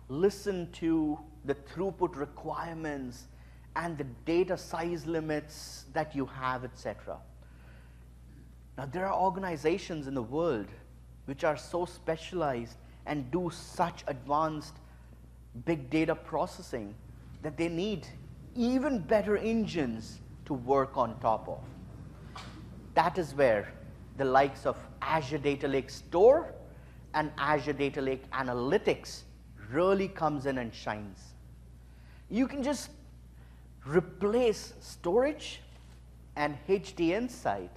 listen to the throughput requirements and the data size limits that you have, etc. Now, there are organizations in the world which are so specialized and do such advanced big data processing that they need even better engines to work on top of. That is where the likes of Azure Data Lake Store and Azure Data Lake Analytics really comes in and shines. You can just replace storage and HD Insight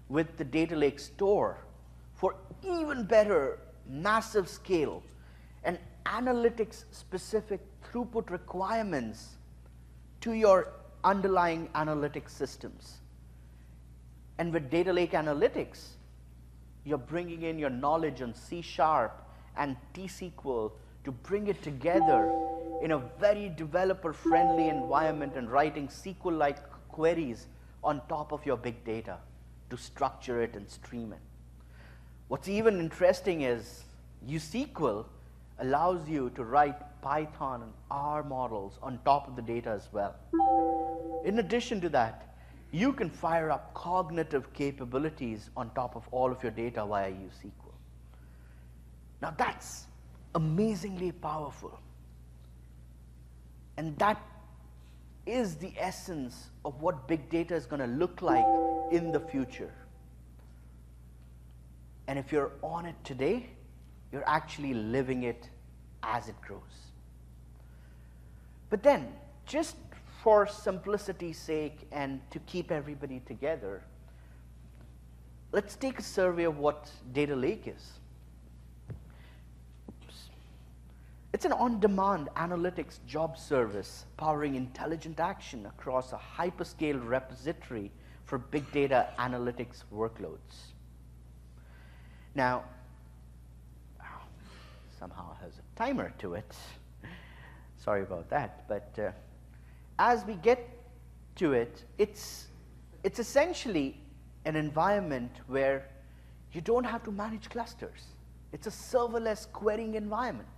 with the Data Lake Store for even better massive scale and analytics specific throughput requirements to your underlying analytics systems. And with Data Lake Analytics, you're bringing in your knowledge on C# and T-SQL to bring it together in a very developer-friendly environment and writing SQL-like queries on top of your big data to structure it and stream it. What's even interesting is SQL allows you to write Python and R models on top of the data as well. In addition to that, you can fire up cognitive capabilities on top of all of your data via SQL. Now that's amazingly powerful. And that is the essence of what big data is going to look like in the future. And if you're on it today, you're actually living it as it grows. But then, just for simplicity's sake and to keep everybody together, let's take a survey of what data lake is. It's an on-demand analytics job service powering intelligent action across a hyperscale repository for big data analytics workloads. Now, somehow it has a timer to it. Sorry about that, but as we get to it, it's essentially an environment where you don't have to manage clusters. It's a serverless querying environment.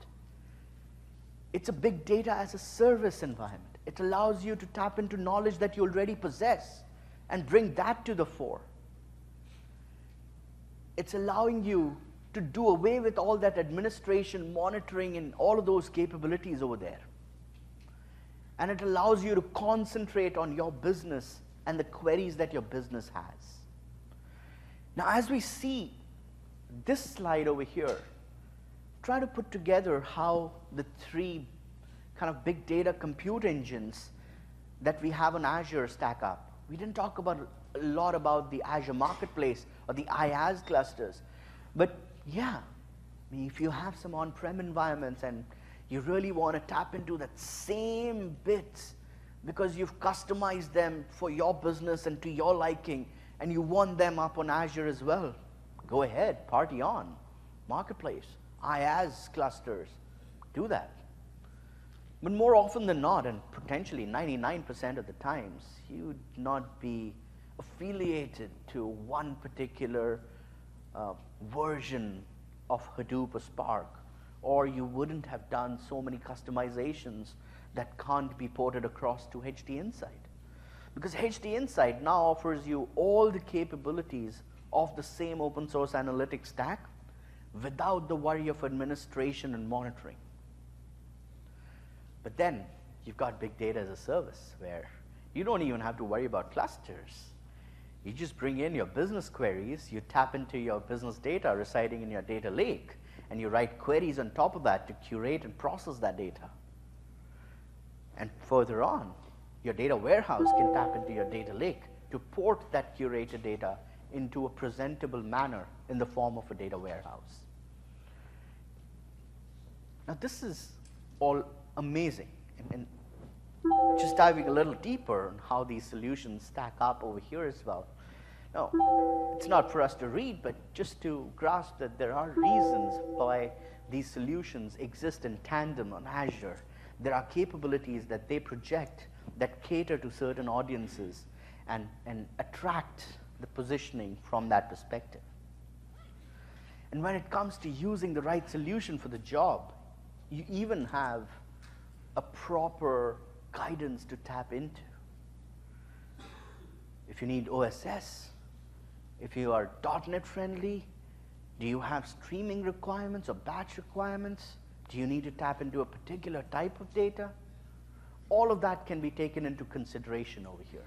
It's a big data as a service environment. It allows you to tap into knowledge that you already possess and bring that to the fore. It's allowing you to do away with all that administration, monitoring, and all of those capabilities over there. And it allows you to concentrate on your business and the queries that your business has. Now, as we see this slide over here, try to put together how the three kind of big data compute engines that we have on Azure stack up. We didn't talk a lot about the Azure Marketplace or the IaaS clusters, but yeah, I mean, if you have some on-prem environments and you really want to tap into that same bits because you've customized them for your business and to your liking, and you want them up on Azure as well, go ahead, party on. Marketplace, IaaS clusters, do that. But more often than not, and potentially 99% of the times, you would not be affiliated to one particular version of Hadoop or Spark, or you wouldn't have done so many customizations that can't be ported across to HD Insight. Because HD Insight now offers you all the capabilities of the same open source analytics stack without the worry of administration and monitoring. But then you've got big data as a service where you don't even have to worry about clusters. You just bring in your business queries, you tap into your business data residing in your data lake, and you write queries on top of that to curate and process that data. And further on, your data warehouse can tap into your data lake to port that curated data into a presentable manner in the form of a data warehouse. Now, this is all amazing. And just diving a little deeper on how these solutions stack up over here as well. Now, it's not for us to read, but just to grasp that there are reasons why these solutions exist in tandem on Azure. There are capabilities that they project that cater to certain audiences and attract the positioning from that perspective. And when it comes to using the right solution for the job, you even have a proper guidance to tap into. If you need OSS, if you are .NET friendly, do you have streaming requirements or batch requirements? Do you need to tap into a particular type of data? All of that can be taken into consideration over here.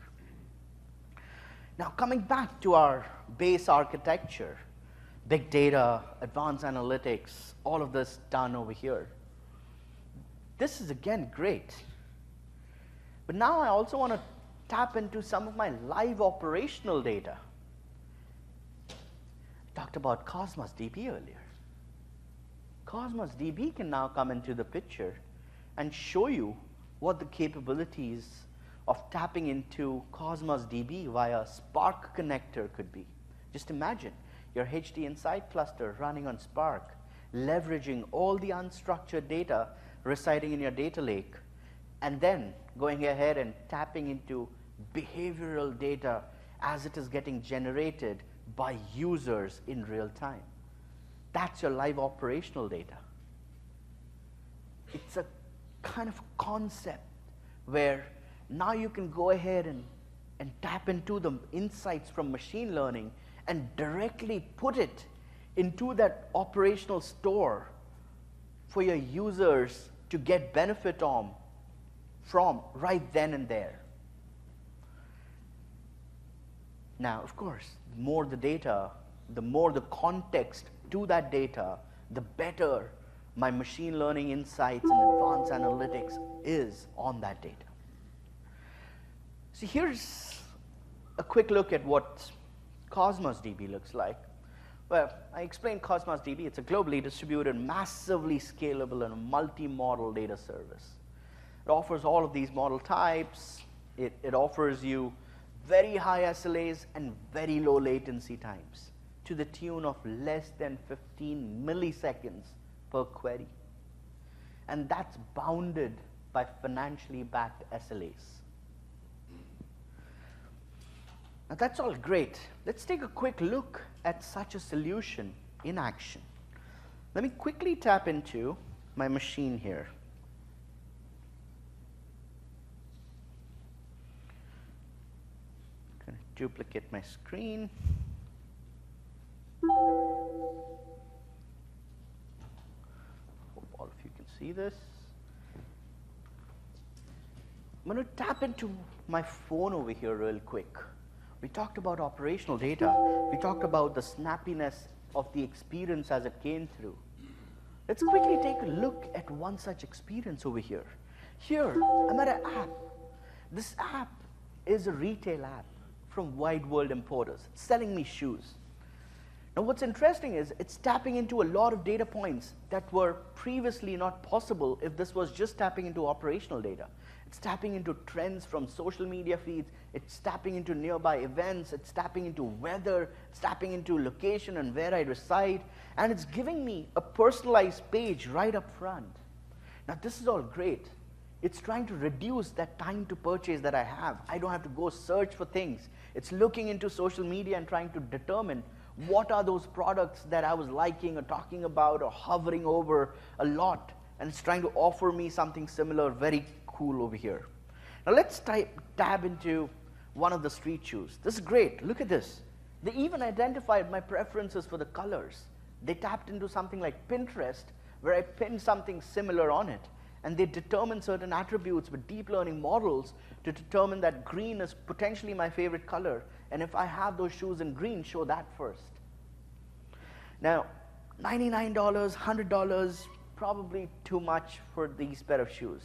Now, coming back to our base architecture, big data, advanced analytics, all of this done over here. This is, again, great. But now I also want to tap into some of my live operational data. I talked about Cosmos DB earlier. Cosmos DB can now come into the picture and show you what the capabilities of tapping into Cosmos DB via Spark connector could be. Just imagine your HD Insight cluster running on Spark, leveraging all the unstructured data residing in your data lake, and then going ahead and tapping into behavioral data as it is getting generated by users in real time. That's your live operational data. It's a kind of concept where now you can go ahead and tap into the insights from machine learning and directly put it into that operational store for your users to get benefit from right then and there. Now, of course, the more the data, the more the context to that data, the better my machine learning insights and advanced analytics is on that data. So here's a quick look at what Cosmos DB looks like. Well, I explained Cosmos DB. It's a globally distributed, massively scalable, and multi-model data service. It offers all of these model types. It offers you very high SLAs and very low latency times to the tune of less than 15 milliseconds per query. And that's bounded by financially backed SLAs. Now that's all great. Let's take a quick look at such a solution in action. Let me quickly tap into my machine here. I'm going to duplicate my screen. Hope all of you can see this. I'm going to tap into my phone over here real quick. We talked about operational data. We talked about the snappiness of the experience as it came through. Let's quickly take a look at one such experience over here. Here, I'm at an app. This app is a retail app from Wide World Importers. It's selling me shoes. Now what's interesting is it's tapping into a lot of data points that were previously not possible if this was just tapping into operational data. It's tapping into trends from social media feeds. It's tapping into nearby events. It's tapping into weather. It's tapping into location and where I reside. And it's giving me a personalized page right up front. Now this is all great. It's trying to reduce that time to purchase that I have. I don't have to go search for things. It's looking into social media and trying to determine what are those products that I was liking or talking about or hovering over a lot. And it's trying to offer me something similar, very cool over here. Now let's tab into one of the street shoes. This is great. Look at this. They even identified my preferences for the colors. They tapped into something like Pinterest, where I pinned something similar on it. And they determined certain attributes with deep learning models to determine that green is potentially my favorite color. And if I have those shoes in green, show that first. Now, $99, $100, probably too much for these pair of shoes.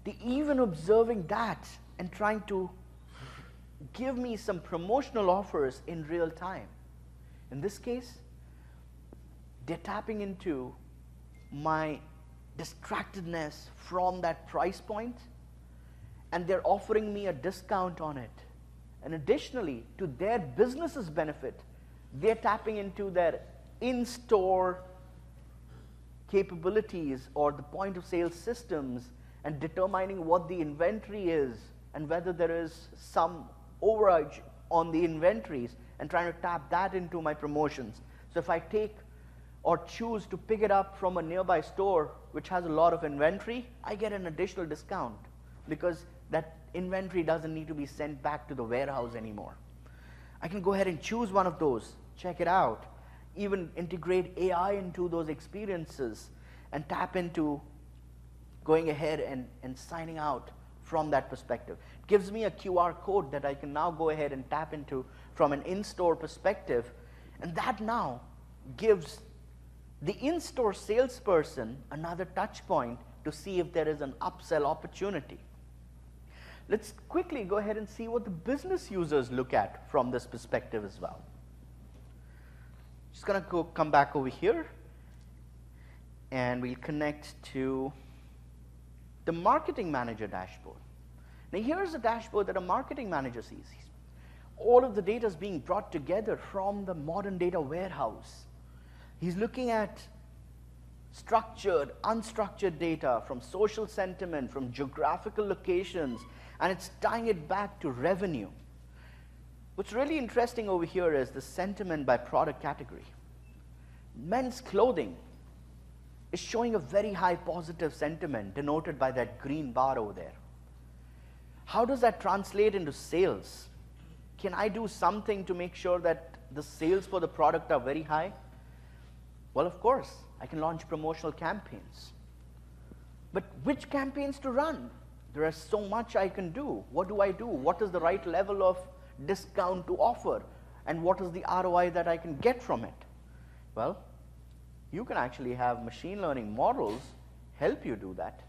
They even observing that and trying to give me some promotional offers in real time. In this case, they're tapping into my distractedness from that price point, and they're offering me a discount on it. And additionally, to their business's benefit, they're tapping into their in-store capabilities or the point of sale systems and determining what the inventory is and whether there is some overage on the inventories and trying to tap that into my promotions. So if I take or choose to pick it up from a nearby store which has a lot of inventory, I get an additional discount because that inventory doesn't need to be sent back to the warehouse anymore. I can go ahead and choose one of those, check it out, even integrate AI into those experiences and tap into going ahead and signing out from that perspective. It gives me a QR code that I can now go ahead and tap into from an in-store perspective, and that now gives the in-store salesperson another touch point to see if there is an upsell opportunity. Let's quickly go ahead and see what the business users look at from this perspective as well. Just going to come back over here, and we'll connect to the marketing manager dashboard. Now here's a dashboard that a marketing manager sees. All of the data is being brought together from the modern data warehouse. He's looking at structured, unstructured data from social sentiment, from geographical locations, and it's tying it back to revenue. What's really interesting over here is the sentiment by product category. Men's clothing is showing a very high positive sentiment denoted by that green bar over there. How does that translate into sales? Can I do something to make sure that the sales for the product are very high? Well, of course, I can launch promotional campaigns. But which campaigns to run? There is so much I can do. What do I do? What is the right level of discount to offer? and what is the ROI that I can get from it? Well, you can actually have machine learning models help you do that.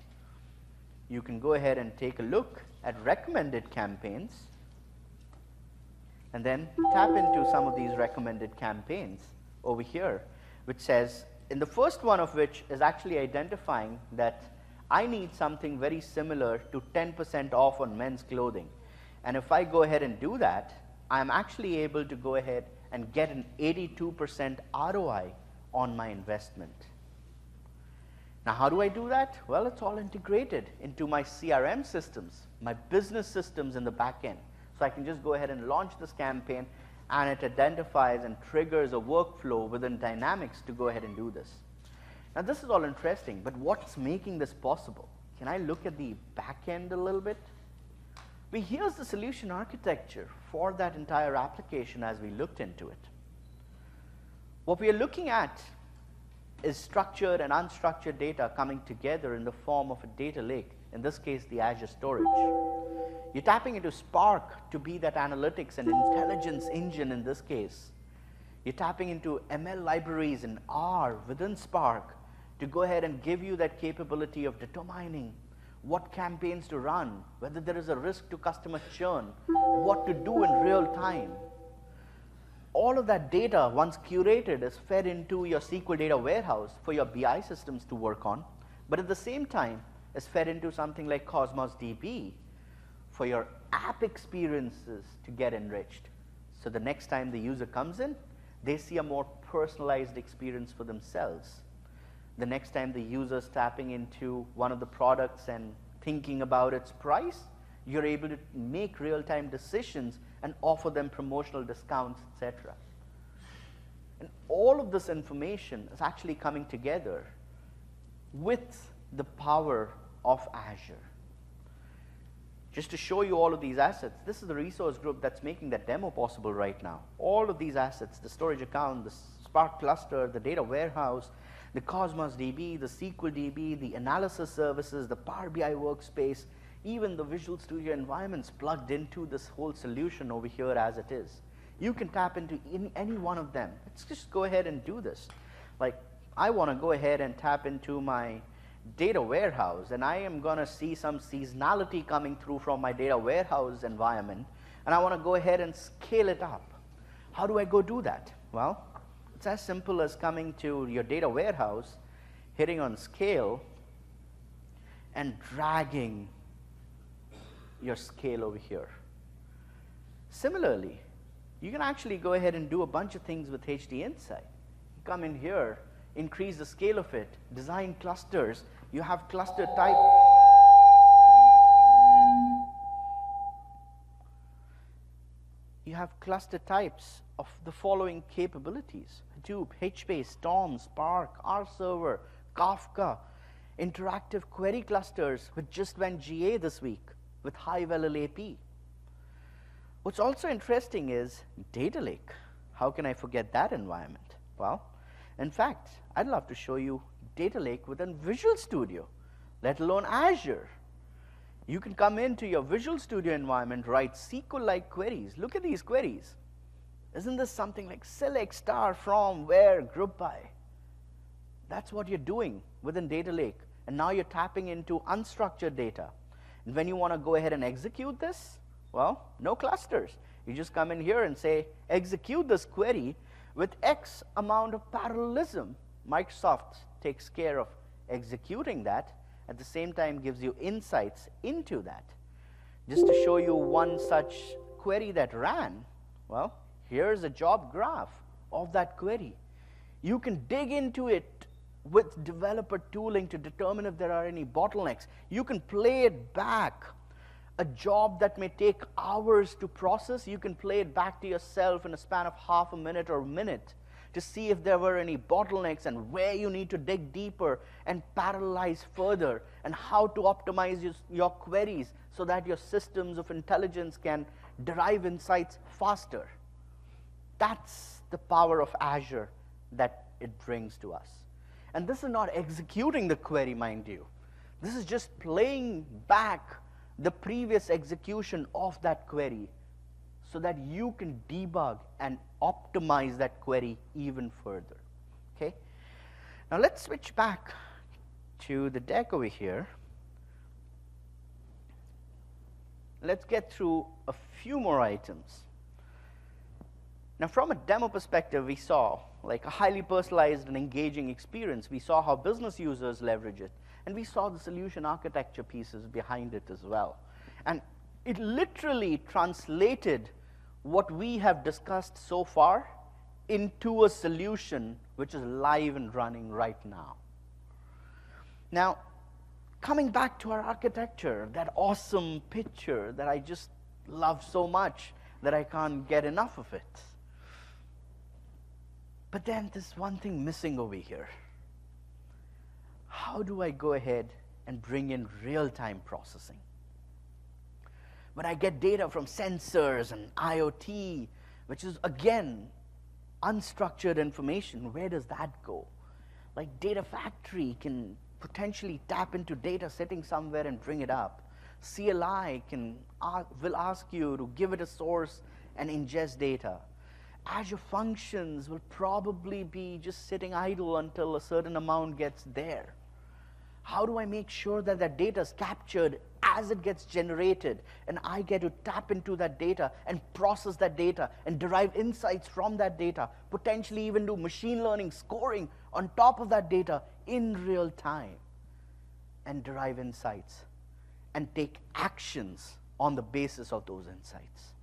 You can go ahead and take a look at recommended campaigns and then tap into some of these recommended campaigns over here, which says, in the first one of which is actually identifying that I need something very similar to 10% off on men's clothing. And if I go ahead and do that, I'm actually able to go ahead and get an 82% ROI on my investment. Now, how do I do that? Well, it's all integrated into my CRM systems, my business systems in the back end. So I can just go ahead and launch this campaign, and it identifies and triggers a workflow within Dynamics to go ahead and do this. Now, this is all interesting, but what's making this possible? Can I look at the back end a little bit? Well, here's the solution architecture for that entire application as we looked into it. What we are looking at is structured and unstructured data coming together in the form of a data lake, in this case, the Azure storage. You're tapping into Spark to be that analytics and intelligence engine in this case. You're tapping into ML libraries in R within Spark to go ahead and give you that capability of determining what campaigns to run, whether there is a risk to customer churn, what to do in real time. All of that data, once curated, is fed into your SQL data warehouse for your BI systems to work on, but at the same time, is fed into something like Cosmos DB for your app experiences to get enriched. So the next time the user comes in, they see a more personalized experience for themselves. The next time the user's tapping into one of the products and thinking about its price, you're able to make real-time decisions and offer them promotional discounts, etc. And all of this information is actually coming together with the power of Azure. Just to show you all of these assets, this is the resource group that's making that demo possible right now. All of these assets, the storage account, the Spark cluster, the data warehouse, the Cosmos DB, the SQL DB, the analysis services, the Power BI workspace, even the Visual Studio environments plugged into this whole solution over here as it is. You can tap into any one of them. Let's just go ahead and do this. Like, I want to go ahead and tap into my data warehouse, and I am going to see some seasonality coming through from my data warehouse environment, and I want to go ahead and scale it up. How do I go do that? Well, it's as simple as coming to your data warehouse, hitting on scale, and dragging your scale over here. Similarly, you can actually go ahead and do a bunch of things with HD Insight. You come in here, increase the scale of it, design clusters. You have cluster type. You have cluster types of the following capabilities: Hadoop, HBase, Storm, Spark, R Server, Kafka, interactive query clusters, which just went GA this week with Hive LLAP. What's also interesting is Data Lake. How can I forget that environment? Well, in fact, I'd love to show you Data Lake within Visual Studio, let alone Azure. You can come into your Visual Studio environment, write SQL-like queries. Look at these queries. Isn't this something like select star from where group by? That's what you're doing within Data Lake. And now you're tapping into unstructured data. And when you want to go ahead and execute this, well, no clusters. You just come in here and say, execute this query with X amount of parallelism. Microsoft takes care of executing that, at the same time gives you insights into that. Just to show you one such query that ran, well, here's a job graph of that query. You can dig into it with developer tooling to determine if there are any bottlenecks. You can play it back. A job that may take hours to process, you can play it back to yourself in a span of half a minute or a minute to see if there were any bottlenecks and where you need to dig deeper and parallelize further, and how to optimize your queries so that your systems of intelligence can derive insights faster. That's the power of Azure that it brings to us. And this is not executing the query, mind you. This is just playing back the previous execution of that query so that you can debug and optimize that query even further. Okay? Now let's switch back to the deck over here. Let's get through a few more items. Now, from a demo perspective, we saw like a highly personalized and engaging experience. We saw how business users leverage it, and we saw the solution architecture pieces behind it as well. And it literally translated what we have discussed so far into a solution which is live and running right now. Now, coming back to our architecture, that awesome picture that I just love so much that I can't get enough of it. But then there's one thing missing over here. How do I go ahead and bring in real-time processing? When I get data from sensors and IoT, which is, again, unstructured information, where does that go? Like Data Factory can potentially tap into data sitting somewhere and bring it up. CLI will ask you to give it a source and ingest data. Azure Functions will probably be just sitting idle until a certain amount gets there. How do I make sure that that data is captured as it gets generated, and I get to tap into that data and process that data and derive insights from that data, potentially even do machine learning scoring on top of that data in real time, and derive insights and take actions on the basis of those insights?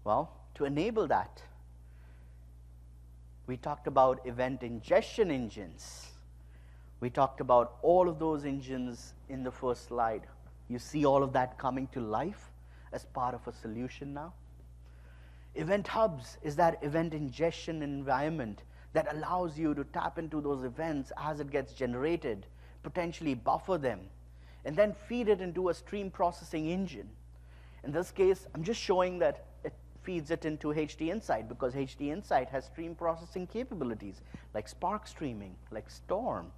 Well, to enable that, we talked about event ingestion engines. We talked about all of those engines in the first slide. You see all of that coming to life as part of a solution now. Event hubs is that event ingestion environment that allows you to tap into those events as it gets generated, potentially buffer them, and then feed it into a stream processing engine. In this case, I'm just showing that it feeds it into HD Insight, because HD Insight has stream processing capabilities like Spark streaming, like Storm.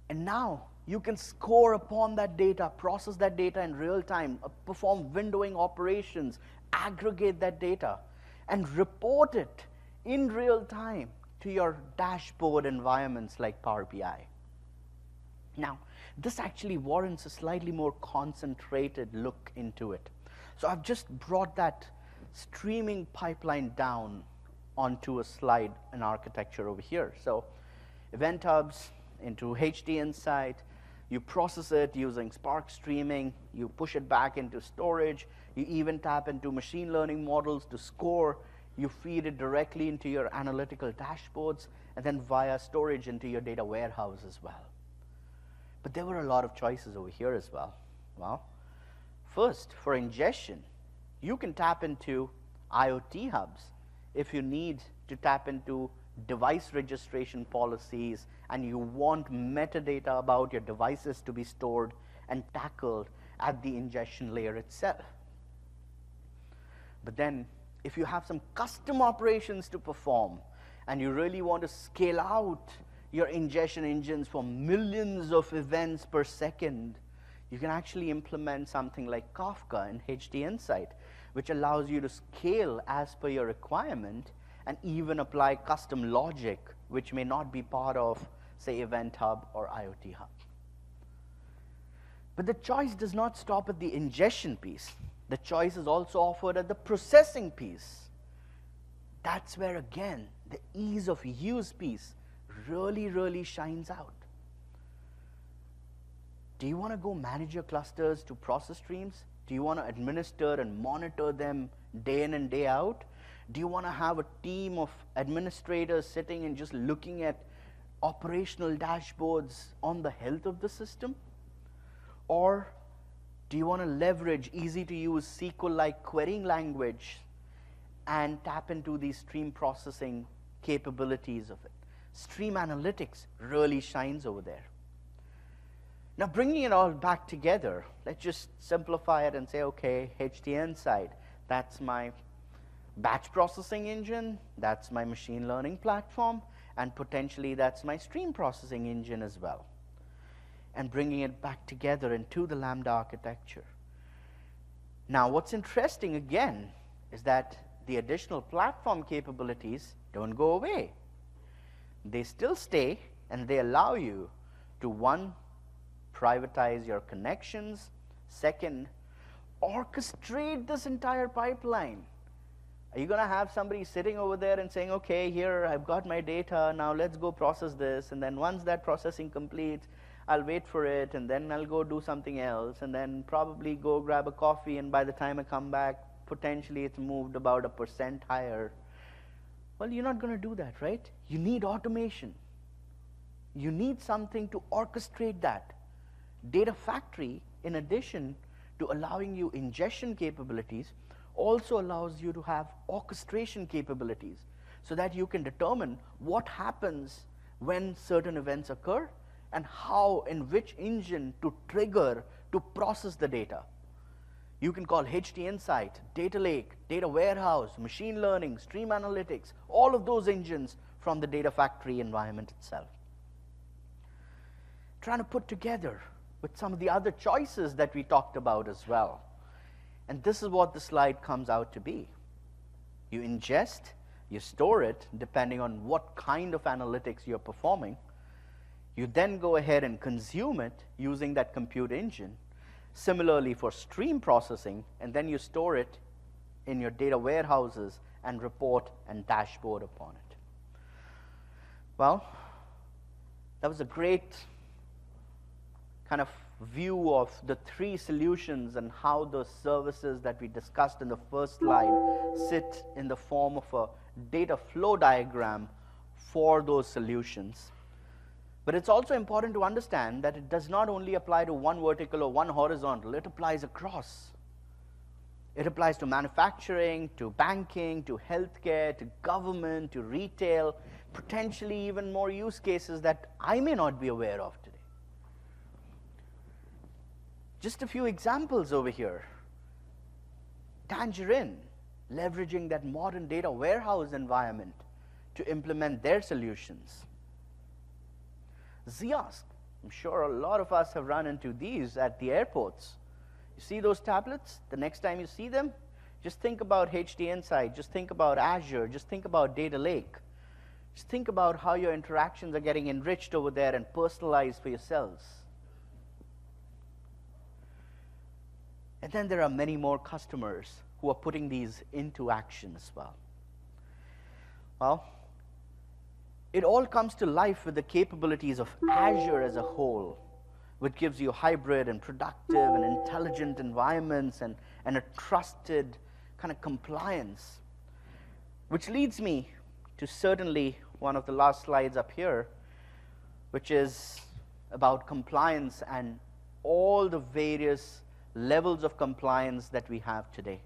And now you can score upon that data, process that data in real time, perform windowing operations, aggregate that data, and report it in real time to your dashboard environments like Power BI. Now, this actually warrants a slightly more concentrated look into it. So I've just brought that streaming pipeline down onto a slide in architecture over here. So event hubs into HD Insight, you process it using Spark streaming, you push it back into storage, you even tap into machine learning models to score, you feed it directly into your analytical dashboards, and then via storage into your data warehouse as well. But there were a lot of choices over here as well. Well, first, for ingestion, you can tap into IoT hubs if you need to tap into device registration policies and you want metadata about your devices to be stored and tackled at the ingestion layer itself. But then, if you have some custom operations to perform and you really want to scale out your ingestion engines for millions of events per second, you can actually implement something like Kafka in HD Insight, which allows you to scale as per your requirement and even apply custom logic, which may not be part of, say, Event Hub or IoT Hub. But the choice does not stop at the ingestion piece. The choice is also offered at the processing piece. That's where, again, the ease of use piece really, really shines out. Do you want to go manage your clusters to process streams? Do you want to administer and monitor them day in and day out? Do you want to have a team of administrators sitting and just looking at operational dashboards on the health of the system? Or do you want to leverage easy-to-use SQL-like querying language and tap into these stream processing capabilities of it? Stream analytics really shines over there. Now, bringing it all back together, let's just simplify it and say, okay, HD Insight, that's my batch processing engine, that's my machine learning platform, and potentially that's my stream processing engine as well. And bringing it back together into the Lambda architecture. Now, what's interesting again is that the additional platform capabilities don't go away. They still stay, and they allow you to, one, privatize your connections, second, orchestrate this entire pipeline. Are you going to have somebody sitting over there and saying, okay, here, I've got my data, now let's go process this, and then once that processing completes, I'll wait for it, and then I'll go do something else, and then probably go grab a coffee, and by the time I come back, potentially it's moved about 1% higher. Well, you're not going to do that, right? You need automation. You need something to orchestrate that. Data Factory, in addition to allowing you ingestion capabilities, also allows you to have orchestration capabilities so that you can determine what happens when certain events occur and how and which engine to trigger to process the data. You can call HT Insight, Data Lake, Data Warehouse, Machine Learning, Stream Analytics, all of those engines from the Data Factory environment itself. Trying to put together with some of the other choices that we talked about as well. And this is what the slide comes out to be. You ingest, you store it, depending on what kind of analytics you're performing. You then go ahead and consume it using that compute engine. Similarly for stream processing, and then you store it in your data warehouses and report and dashboard upon it. Well, that was a great kind of view of the three solutions and how the services that we discussed in the first slide sit in the form of a data flow diagram for those solutions. But it's also important to understand that it does not only apply to one vertical or one horizontal, it applies across. It applies to manufacturing, to banking, to healthcare, to government, to retail, potentially even more use cases that I may not be aware of today. Just a few examples over here. Tangerine, leveraging that modern data warehouse environment to implement their solutions. Ziosk, I'm sure a lot of us have run into these at the airports. You see those tablets? The next time you see them, just think about HT Insight, just think about Azure, just think about Data Lake. Just think about how your interactions are getting enriched over there and personalized for yourselves. And then there are many more customers who are putting these into action as well. Well, it all comes to life with the capabilities of Azure as a whole, which gives you hybrid and productive and intelligent environments and a trusted kind of compliance. Which leads me to certainly one of the last slides up here, which is about compliance and all the various levels of compliance that we have today.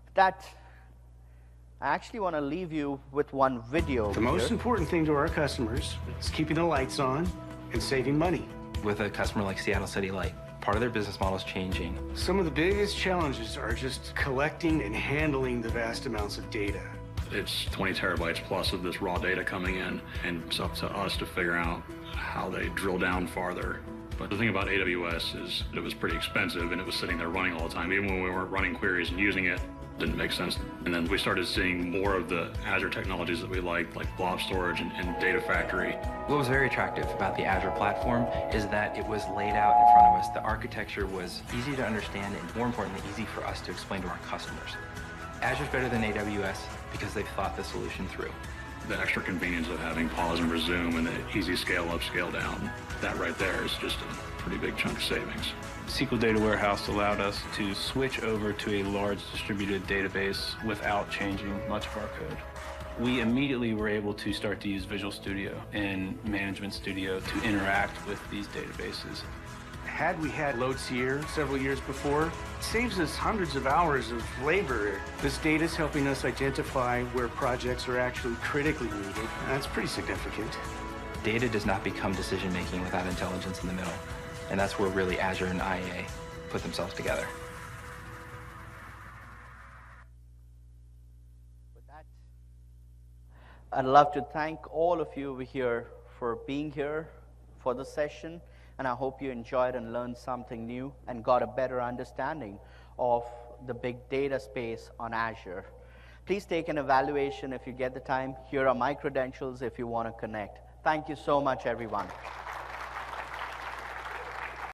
With that, I actually want to leave you with one video. The most important thing to our customers is keeping the lights on and saving money. With a customer like Seattle City Light, part of their business model is changing. Some of the biggest challenges are just collecting and handling the vast amounts of data. It's 20 terabytes plus of this raw data coming in, and it's up to us to figure out how they drill down farther. But the thing about AWS is it was pretty expensive, and it was sitting there running all the time. Even when we weren't running queries and using it, didn't make sense. And then we started seeing more of the Azure technologies that we liked, like blob storage and Data Factory. What was very attractive about the Azure platform is that it was laid out in front of us. The architecture was easy to understand and, more importantly, easy for us to explain to our customers. Azure's better than AWS because they've thought the solution through. The extra convenience of having pause and resume and the easy scale up, scale down, that right there is just a pretty big chunk of savings. SQL Data Warehouse allowed us to switch over to a large distributed database without changing much of our code. We immediately were able to start to use Visual Studio and Management Studio to interact with these databases. Had we had loads here several years before, it saves us hundreds of hours of labor. This data is helping us identify where projects are actually critically needed. That's pretty significant. Data does not become decision-making without intelligence in the middle. And that's where really Azure and IA put themselves together. With that, I'd love to thank all of you over here for being here for the session. and I hope you enjoyed and learned something new and got a better understanding of the big data space on Azure. Please take an evaluation if you get the time. Here are my credentials if you want to connect. Thank you so much, everyone.